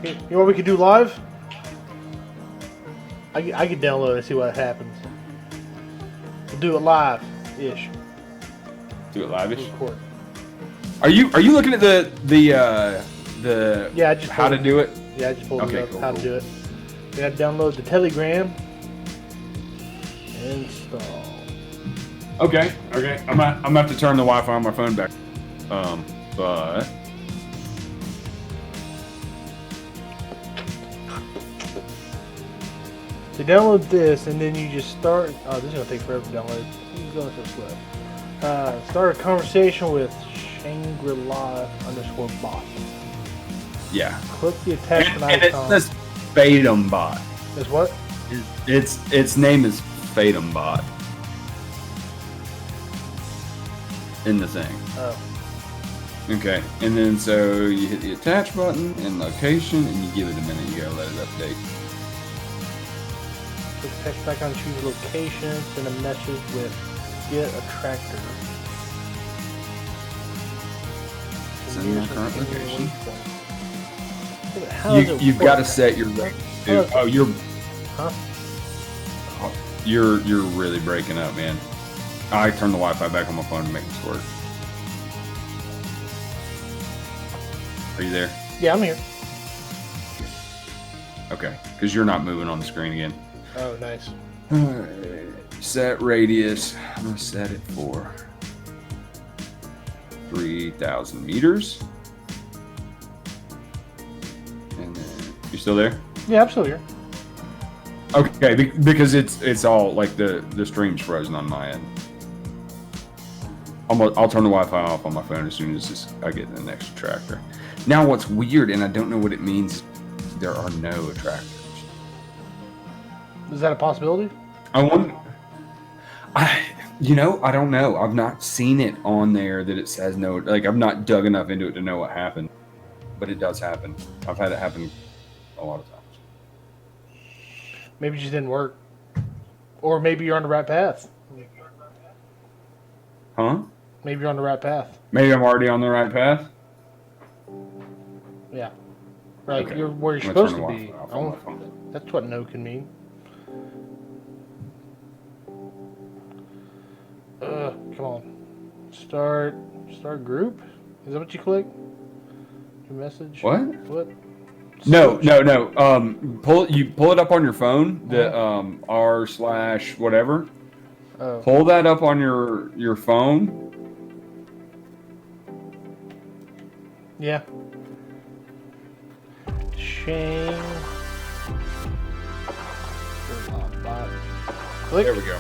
You know what we could do live? I could download it and see what happens. We'll do it live-ish. Do it live-ish? Record. Are you looking at the yeah, I just how to do it? Yeah, I just pulled it up. Cool, how to do it. We got to download the Telegram. Install. Okay. I'm gonna have to turn the Wi-Fi on my phone back. But so download this, and then you just start. Oh, this is gonna take forever to download. It's going so slow. Start a conversation with Shangri-La_bot. Yeah. Click the attachment and icon. it says Fatum bot. It's what? Its name is Fatum bot. In the thing. Oh. Okay, and then so you hit the attach button and location, and you give it a minute. You gotta let it update. Click text back on choose location. Send a message with get a tractor. Send my current location. You've got to set your rate. Huh? You're really breaking up, man. I turned the Wi-Fi back on my phone to make this work. Are you there? Yeah, I'm here. Okay, because you're not moving on the screen again. Oh, nice. Alright, set radius. I'm gonna set it for 3,000 meters. And then you still there? Yeah, I'm still here. Okay, because it's all like the stream's frozen on my end. I'll turn the Wi-Fi off on my phone as soon as I get the next tractor. Now, what's weird, and I don't know what it means, there are no attractors. Is that a possibility? I wonder. I don't know. I've not seen it on there that it says no. Like, I've not dug enough into it to know what happened, but it does happen. I've had it happen a lot of times. Maybe it just didn't work, or maybe you're on the right path. Huh? Maybe you're on the right path. Maybe I'm already on the right path. Yeah, right. Okay. You're where you're supposed to be. That's what no can mean. Come on. Start group. Is that what you click? Your message. What? What? No. Pull it up on your phone. The r/ whatever. Oh. Pull that up on your phone. Yeah. Shane. Click. There we go.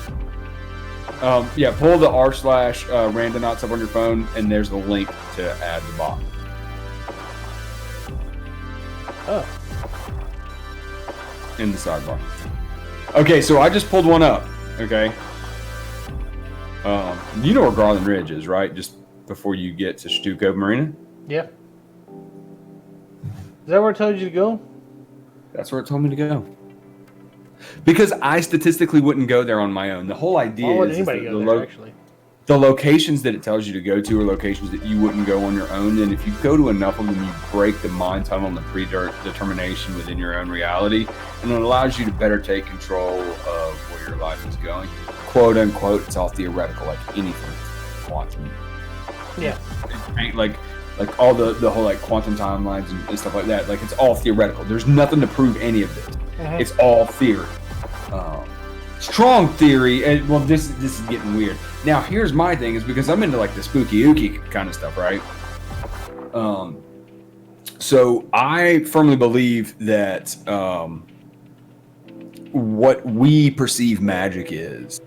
Yeah, pull the r/ Randonauts up on your phone, and there's the link to add the bot. Oh. In the sidebar. Okay, so I just pulled one up. Okay. You know where Garland Ridge is, right? Just before you get to Stuco Marina. Yeah. Is that where it tells you to go? That's where it told me to go. Because I statistically wouldn't go there on my own. The whole idea Why would is anybody go there, actually? The locations that it tells you to go to are locations that you wouldn't go on your own. And if you go to enough of them, you break the mind tunnel and the predetermination within your own reality. And it allows you to better take control of where your life is going. Quote unquote, it's all theoretical, like anything quantum. Yeah. Like all the whole like quantum timelines and stuff like that. Like, it's all theoretical. There's nothing to prove any of this. Mm-hmm. It's all theory. Strong theory, and well, this is getting weird. Now, here's my thing: is because I'm into like the spooky ooky kind of stuff, right? So I firmly believe that what we perceive magic is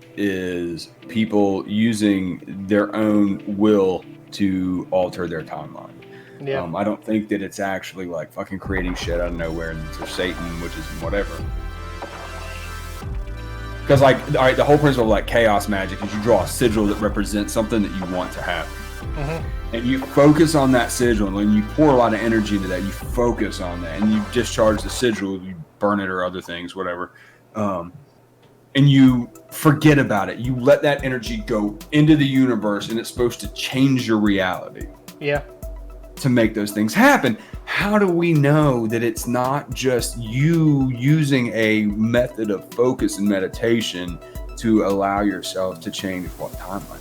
people using their own will to alter their timeline. Yeah. I don't think that it's actually like fucking creating shit out of nowhere and for Satan, which is whatever. Because, like, all right, the whole principle of like chaos magic is you draw a sigil that represents something that you want to happen. Mm-hmm. And you focus on that sigil, and when you pour a lot of energy into that, you focus on that, and you discharge the sigil, you burn it or other things, whatever. And you forget about it. You let that energy go into the universe, and it's supposed to change your reality. Yeah. To make those things happen. How do we know that it's not just you using a method of focus and meditation to allow yourself to change what timeline?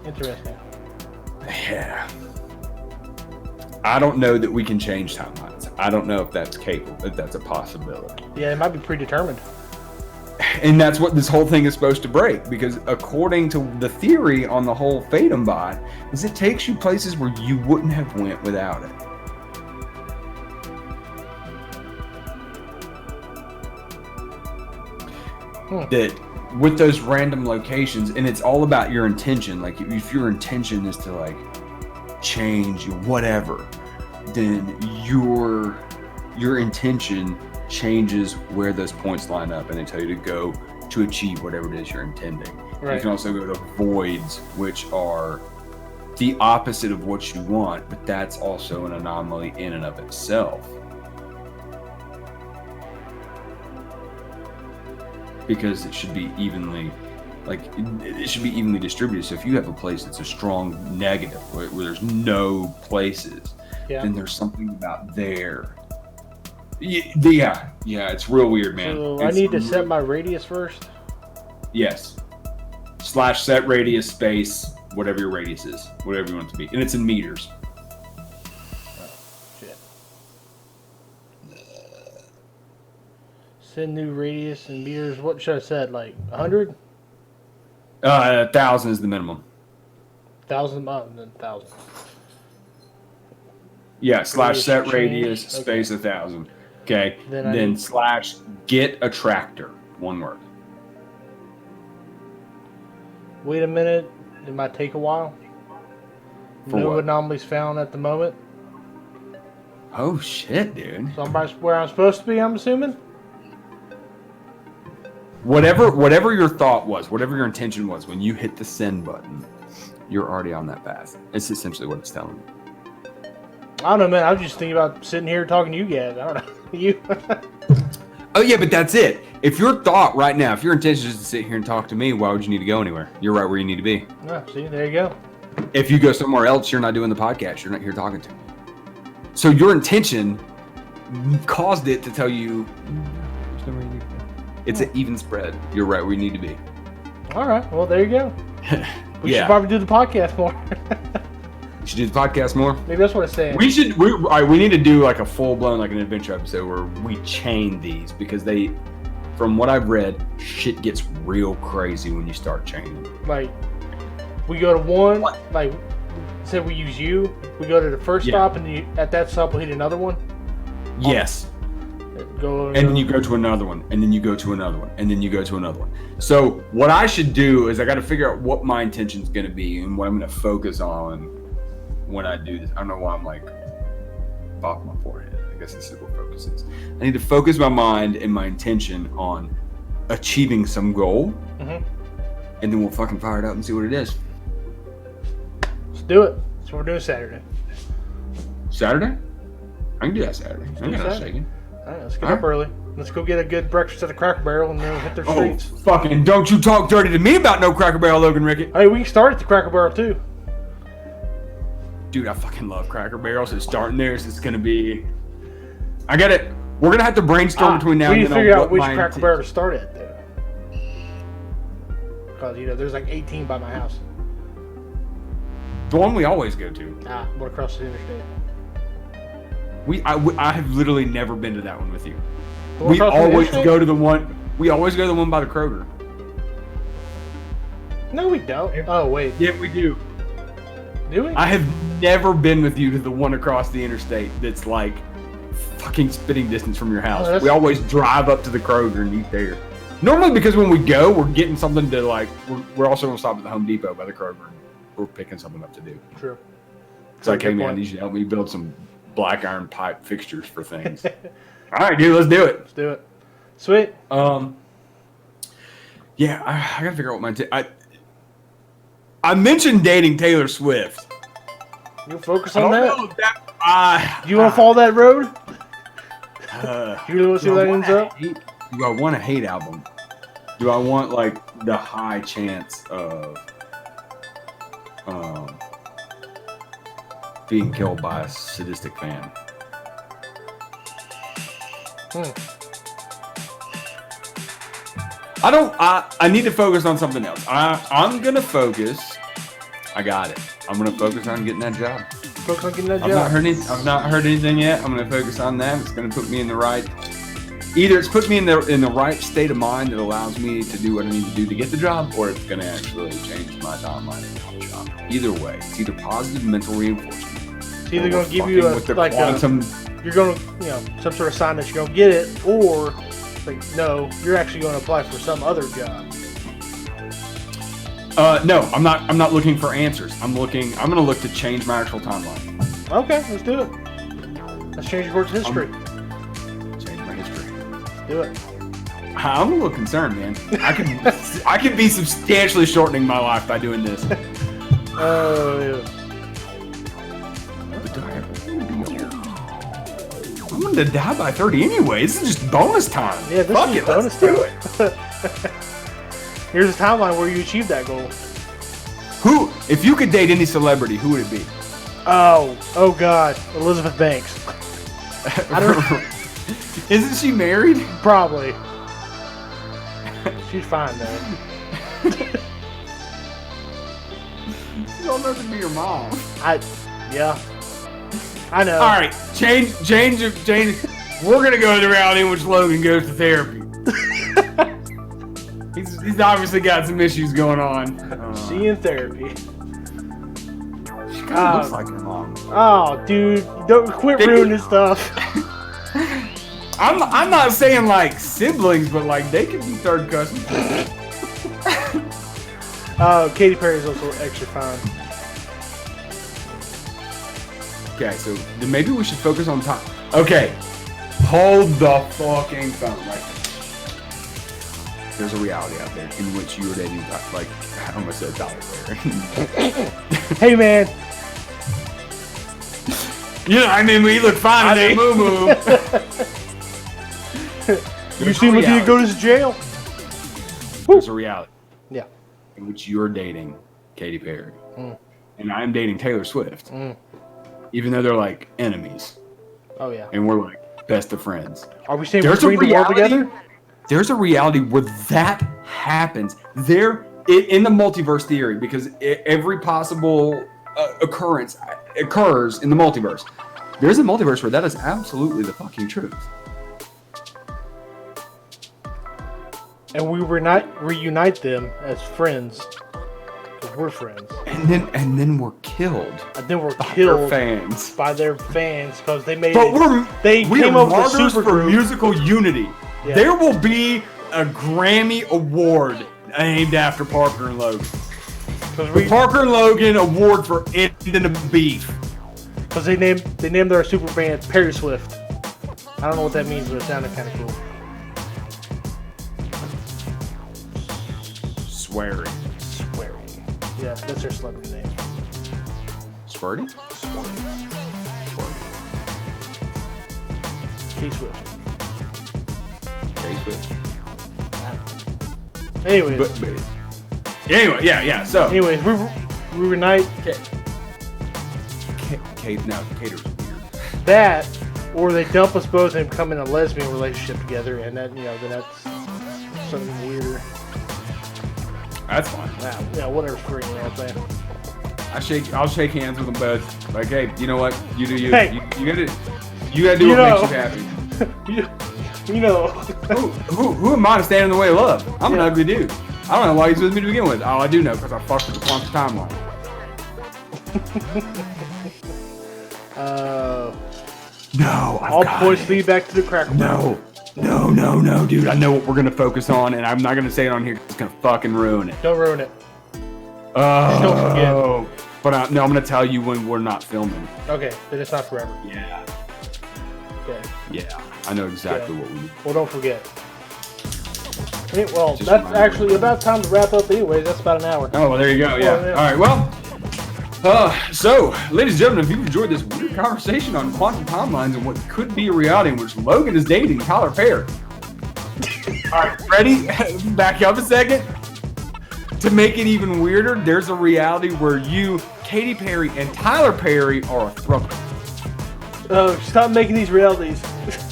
Interesting. Yeah. I don't know that we can change timelines. I don't know if that's capable, if that's a possibility. Yeah, it might be predetermined. And that's what this whole thing is supposed to break, because according to the theory on the whole Fatum bot, is it takes you places where you wouldn't have went without it. That with those random locations, and it's all about your intention. Like, if your intention is to like change whatever, then your intention changes where those points line up, and they tell you to go to achieve whatever it is you're intending. Right. You can also go to voids, which are the opposite of what you want, but that's also an anomaly in and of itself. Because it should be evenly, it should be evenly distributed. So if you have a place that's a strong negative, where there's no places, then there's something about there. Yeah, it's real weird, man. So I need to set my radius first? Yes. /set radius space, whatever your radius is, whatever you want it to be. And it's in meters. Oh, shit. Send new radius in meters. What should I set? Like 100? 1,000 is the minimum. 1,000? Then 1,000. Yeah, /set radius space 1,000. Okay. Then /get a tractor. One word. Wait a minute. it might take a while. For No what? anomalies found at the moment. Oh shit, dude. So I'm right where I'm supposed to be, I'm assuming? Whatever your thought was, whatever your intention was when you hit the send button, you're already on that path. It's essentially what it's telling me. I don't know, man. I was just thinking about sitting here talking to you guys. I don't know. You. Oh yeah, but that's it. If your thought right now, if your intention is to sit here and talk to me, why would you need to go anywhere? You're right where you need to be. Yeah, see, there you go. If you go somewhere else, you're not doing the podcast. You're not here talking to me. So your intention caused it to tell you there's nowhere you need to be. It's an even spread. You're right where you need to be. All right. Well, there you go. We Yeah. should probably do the podcast more. You should do the podcast more. Maybe that's what it's saying. We need to do like a full blown like an adventure episode where we chain these because they, from what I've read, shit gets real crazy when you start chaining. Like, we go to one, like, say we use you, we go to the first stop, and at that stop we'll hit another one. Yes. And then you go to another one, and then you go to another one, and then you go to another one. So what I should do is I got to figure out what my intention is going to be and what I'm going to focus on when I do this. I don't know why I'm like off my forehead. I guess this is what focus is. I need to focus my mind and my intention on achieving some goal, and then we'll fucking fire it up and see what it is. Let's do it. That's what we're doing Saturday. Saturday? I can do that Saturday. I'm not shaking. All right, let's get up early. Let's go get a good breakfast at the Cracker Barrel and then we'll hit their streets. Fucking don't you talk dirty to me about no Cracker Barrel, Logan Rickett. Hey, we can start at the Cracker Barrel too. Dude, I fucking love Cracker Barrels. It's starting there. It's going to be... I got it. We're going to have to brainstorm between now and then. We need to figure out which Cracker Barrel to start at, though. Because, there's like 18 by my house. The one we always go to. One across the interstate. I have literally never been to that one with you. We always go to the one... We always go to the one by the Kroger. No, we don't. Oh, wait. Yeah, we do. Do we? I have never been with you to the one across the interstate that's like fucking spitting distance from your house. We always drive up to the Kroger and eat there. Normally because when we go, we're getting something to like, we're also going to stop at the Home Depot by the Kroger. We're picking something up to do. True. It's like, hey man, I need you to help me build some black iron pipe fixtures for things. All right, dude, let's do it. Let's do it. Sweet. Yeah, I got to figure out what I mentioned dating Taylor Swift. You focus on that? Do you want to follow that road? You really want to see where that ends up? Do I want a hate album? Do I want like the high chance of being killed by a sadistic fan? I need to focus on something else. I'm gonna focus. I got it. I'm gonna focus on getting that job. Focus on getting that job. I've not heard anything yet. I'm gonna focus on that. It's gonna put me in the right. Either it's put me in the right state of mind that allows me to do what I need to do to get the job, or it's gonna actually change my timeline of the job. Either way, it's either positive mental reinforcement. It's either gonna give you you're gonna some sort of sign that you're gonna get it, or like no, you're actually gonna apply for some other job. No, I'm not looking for answers. I'm gonna look to change my actual timeline. Okay, let's do it. Let's change your course history. Change my history. Let's do it. I'm a little concerned, man. I could be substantially shortening my life by doing this. Oh yeah. But do I have I'm going to die by 30 anyway. This is just bonus time. Yeah, this is bonus time. Here's a timeline where you achieve that goal. Who, if you could date any celebrity, who would it be? Oh God, Elizabeth Banks. I don't. Isn't she married? Probably. She's fine though. She don't have to be your mom. Yeah. I know. All right, change. We're gonna go to the reality in which Logan goes to therapy. He's obviously got some issues going on. She in therapy. She kind of looks like your mom. Oh, dude, don't quit ruining stuff. I'm not saying like siblings, but like they could be third cousins. Katy Perry's also extra fine. Okay, so then maybe we should focus on time. Okay, hold the fucking phone right there. There's a reality out there in which you are dating, like, I almost said Tyler Perry. Hey, man. You know, I mean, we look fine in that moo-moo. You seem like you go to jail. There's a reality. Yeah. In which you're dating Katy Perry. And I'm dating Taylor Swift. Even though they're like enemies. Oh, yeah. And we're like best of friends. Are we saying we bring the world together? There's a reality where that happens. There, in the multiverse theory, because every possible occurrence occurs in the multiverse. There's a multiverse where that is absolutely the fucking truth. And we reunite them as friends. Because we're friends. And then we're killed. And then we're killed by their fans because they made. But they came up with a super for musical unity. Yeah. There will be a Grammy award named after Parker and Logan. The Parker and Logan Award for ending the beef. Because they named their super band Perry Swift. I don't know what that means, but it sounded kind of cool. Swearing. Yeah, that's their celebrity name. Squirty? K-Swift. K-Swift. Anyways. Anyway, yeah. So. Anyways, we reunite. Cater's weird. That, or they dump us both and come in a lesbian relationship together, and then that's something weirder. That's fine. Yeah, whatever. You know what I'm saying? I'll shake hands with them both. Like, hey, you know what? You do you. Hey. You gotta do what makes you happy. Who am I to stand in the way of love? I'm an ugly dude. I don't know why he's with me to begin with. All I do know because I fucked with the quantum timeline. No, all points lead back to the cracker. No, dude. I know what we're gonna focus on, and I'm not gonna say it on here. It's gonna fucking ruin it. Don't ruin it. Just don't forget. But I'm gonna tell you when we're not filming. Okay, then it's not forever. Yeah. Okay. Yeah, I know exactly what we need. Well, don't forget. Well, that's actually about time to wrap up anyways. That's about an hour. Oh, well, there you go. Yeah. All right, well. So, ladies and gentlemen, if you've enjoyed this weird conversation on quantum timelines and what could be a reality in which Logan is dating Tyler Perry. All right, ready? Back up a second. To make it even weirder, there's a reality where you, Katy Perry, and Tyler Perry are a throuple. Stop making these realities.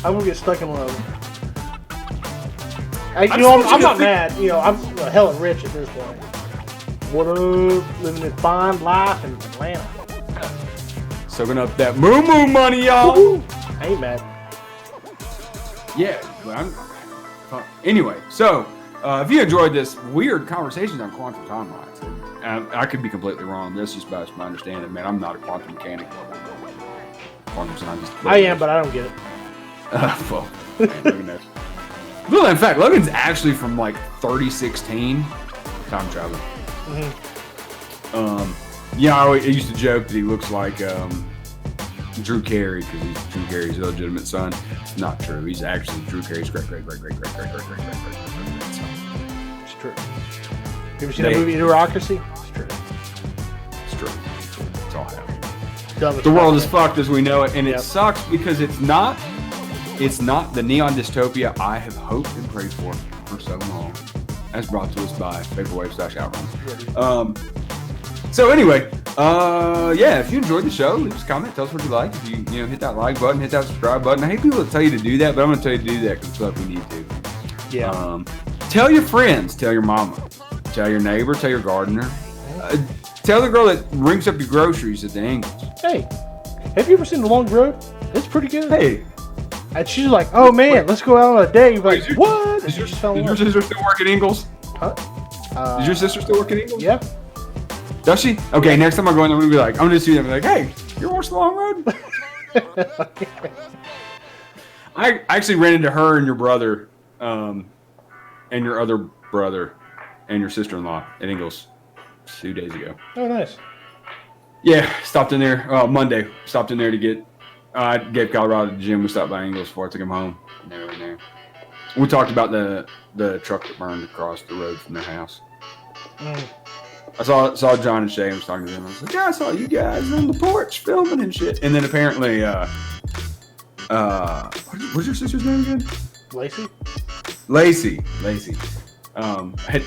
I will get stuck in one of them. I'm not mad. I'm hella rich at this point. What up? Living this fine life in Atlanta. Soaking up that moo money, y'all. Woo-hoo. I ain't mad. Yeah, but anyway, so if you enjoyed this weird conversation on quantum timelines, and I could be completely wrong. This is just my understanding, man. I'm not a quantum mechanic. Quantum scientist. I am, but I don't get it. Well, Logan knows. Well, in fact, Logan's actually from like 3016. Time travel. Yeah, I used to joke that he looks like Drew Carey because Drew Carey's illegitimate son. It's not true. He's actually Drew Carey's great son. It's true. You ever seen that movie Idiocracy? It's true. It's true. It's all happening. The world is fucked as we know it, and it sucks because it's not the neon dystopia I have hoped and prayed for so long. As brought to us by Vaporwave/Outrun. So anyway, if you enjoyed the show, leave us a comment. Tell us what you like. If you hit that like button, hit that subscribe button. I hate people that tell you to do that, but I'm going to tell you to do that because we need to. Yeah. Tell your friends. Tell your mama. Tell your neighbor. Tell your gardener. Tell the girl that rings up your groceries at the Ingles. Hey, have you ever seen The Long Road? It's pretty good. Hey. And she's like, "Oh man, let's go out on a date." You're like, "What?" Does your sister still work at Ingles? Huh? Does your sister still work at Ingles? Yeah. Does she? Okay, next time I go in, I'm gonna be like, I'm gonna see them and be like, "Hey, you watch The Long Road?" I actually ran into her and your brother, and your other brother, and your sister-in-law at Ingles 2 days ago. Oh, nice. Yeah, stopped in there Monday. Stopped in there to get. I gave Colorado to the gym. We stopped by Ingles before I took him home. And they were in there. We talked about the truck that burned across the road from their house. I saw John and Shay and was talking to them. I was like, yeah, I saw you guys on the porch filming and shit. And then apparently, what's your sister's name again? Lacey.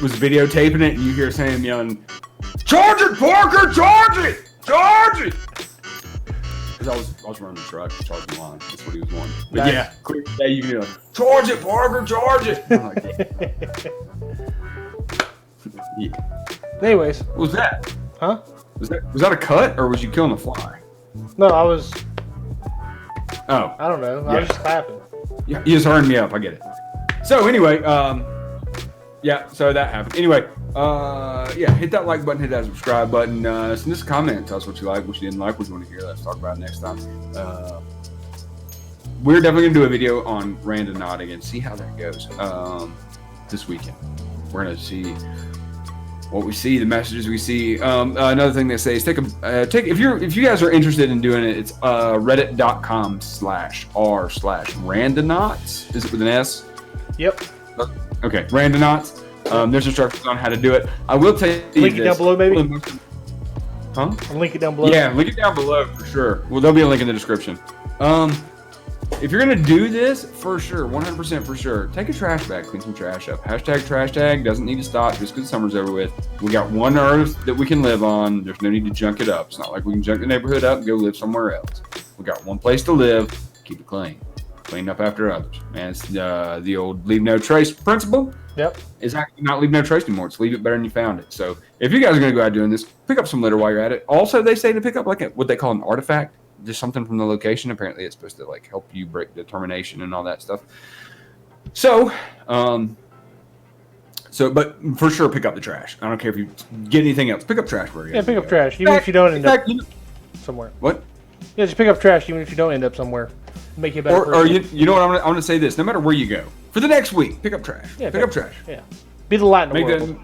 Was videotaping it, and you hear Sam yelling, "Charge it, Parker! Charge it! Charge it!" Because I was running the truck, charging the line. That's what he was wanting. But nice. Yeah, clear day you can hear like, "Charge it, Parker! Charge it!" I'm like, yeah. Anyways. What was that? Huh? Was that a cut, or was you killing a fly? No, I was. Oh. I don't know. I was just clapping. Yeah, you just heard me up. I get it. So anyway, yeah, so that happened. Anyway, yeah, hit that like button, hit that subscribe button, send us a comment, tell us what you like, what you didn't like, what you want to hear. Let's talk about it next time. We're definitely gonna do a video on Randonauts and see how that goes this weekend. We're gonna see what we see, the messages we see. Another thing they say is take if you guys are interested in doing it, it's reddit.com/r/Randonauts. Is it with an S? Yep. Okay, Randonauts. There's instructions on how to do it. I will tell you link it down below, maybe. Huh? I'll link it down below. Yeah, link it down below for sure. Well, there'll be a link in the description. If you're gonna do this, for sure, 100% for sure, take a trash bag, clean some trash up. Hashtag trash tag doesn't need to stop just because summer's over with. We got one earth that we can live on. There's no need to junk it up. It's not like we can junk the neighborhood up and go live somewhere else. We got one place to live. Keep it clean. Clean up after others. And it's the old leave no trace principle. Yep. It's actually not leave no trace anymore. It's leave it better than you found it. So if you guys are gonna go out doing this, pick up some litter while you're at it. Also, they say to pick up like what they call an artifact. Just something from the location. Apparently, it's supposed to like help you break determination and all that stuff. So, but for sure, pick up the trash. I don't care if you get anything else. Pick up trash where you're pick up trash, even if you don't end up somewhere. What? Yeah, just pick up trash, even if you don't end up somewhere. Make you a better person. Or you know what? I'm gonna say this. No matter where you go, for the next week, pick up trash. Yeah, pick up trash. Yeah. Be the light in the world.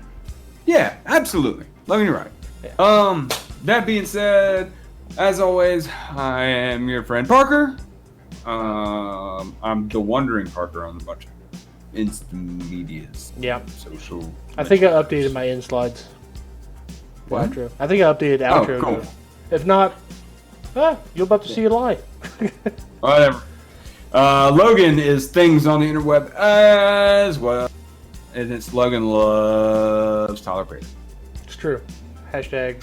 Yeah, absolutely. Logan, you're right. Yeah. That being said. As always, I am your friend Parker. I'm the Wondering Parker on a bunch of instant medias. Yeah. Social. I think I updated my end slides. What? Outro. I think I updated outro. Oh, cool. If not, you're about to see it live. Whatever. Logan is things on the interweb as well. And it's Logan loves Tyler Perry. It's true. Hashtag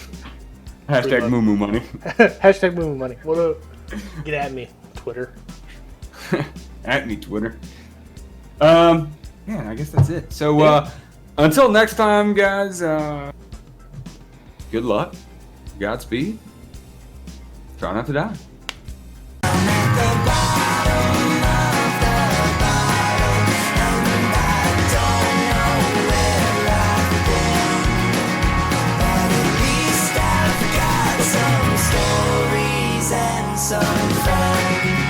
Moo Moo Money. Hashtag Moo Moo Money. What up? Get at me, Twitter. At me, Twitter. Yeah, I guess that's it. So until next time, guys, good luck. Godspeed. Try not to die. Some friends.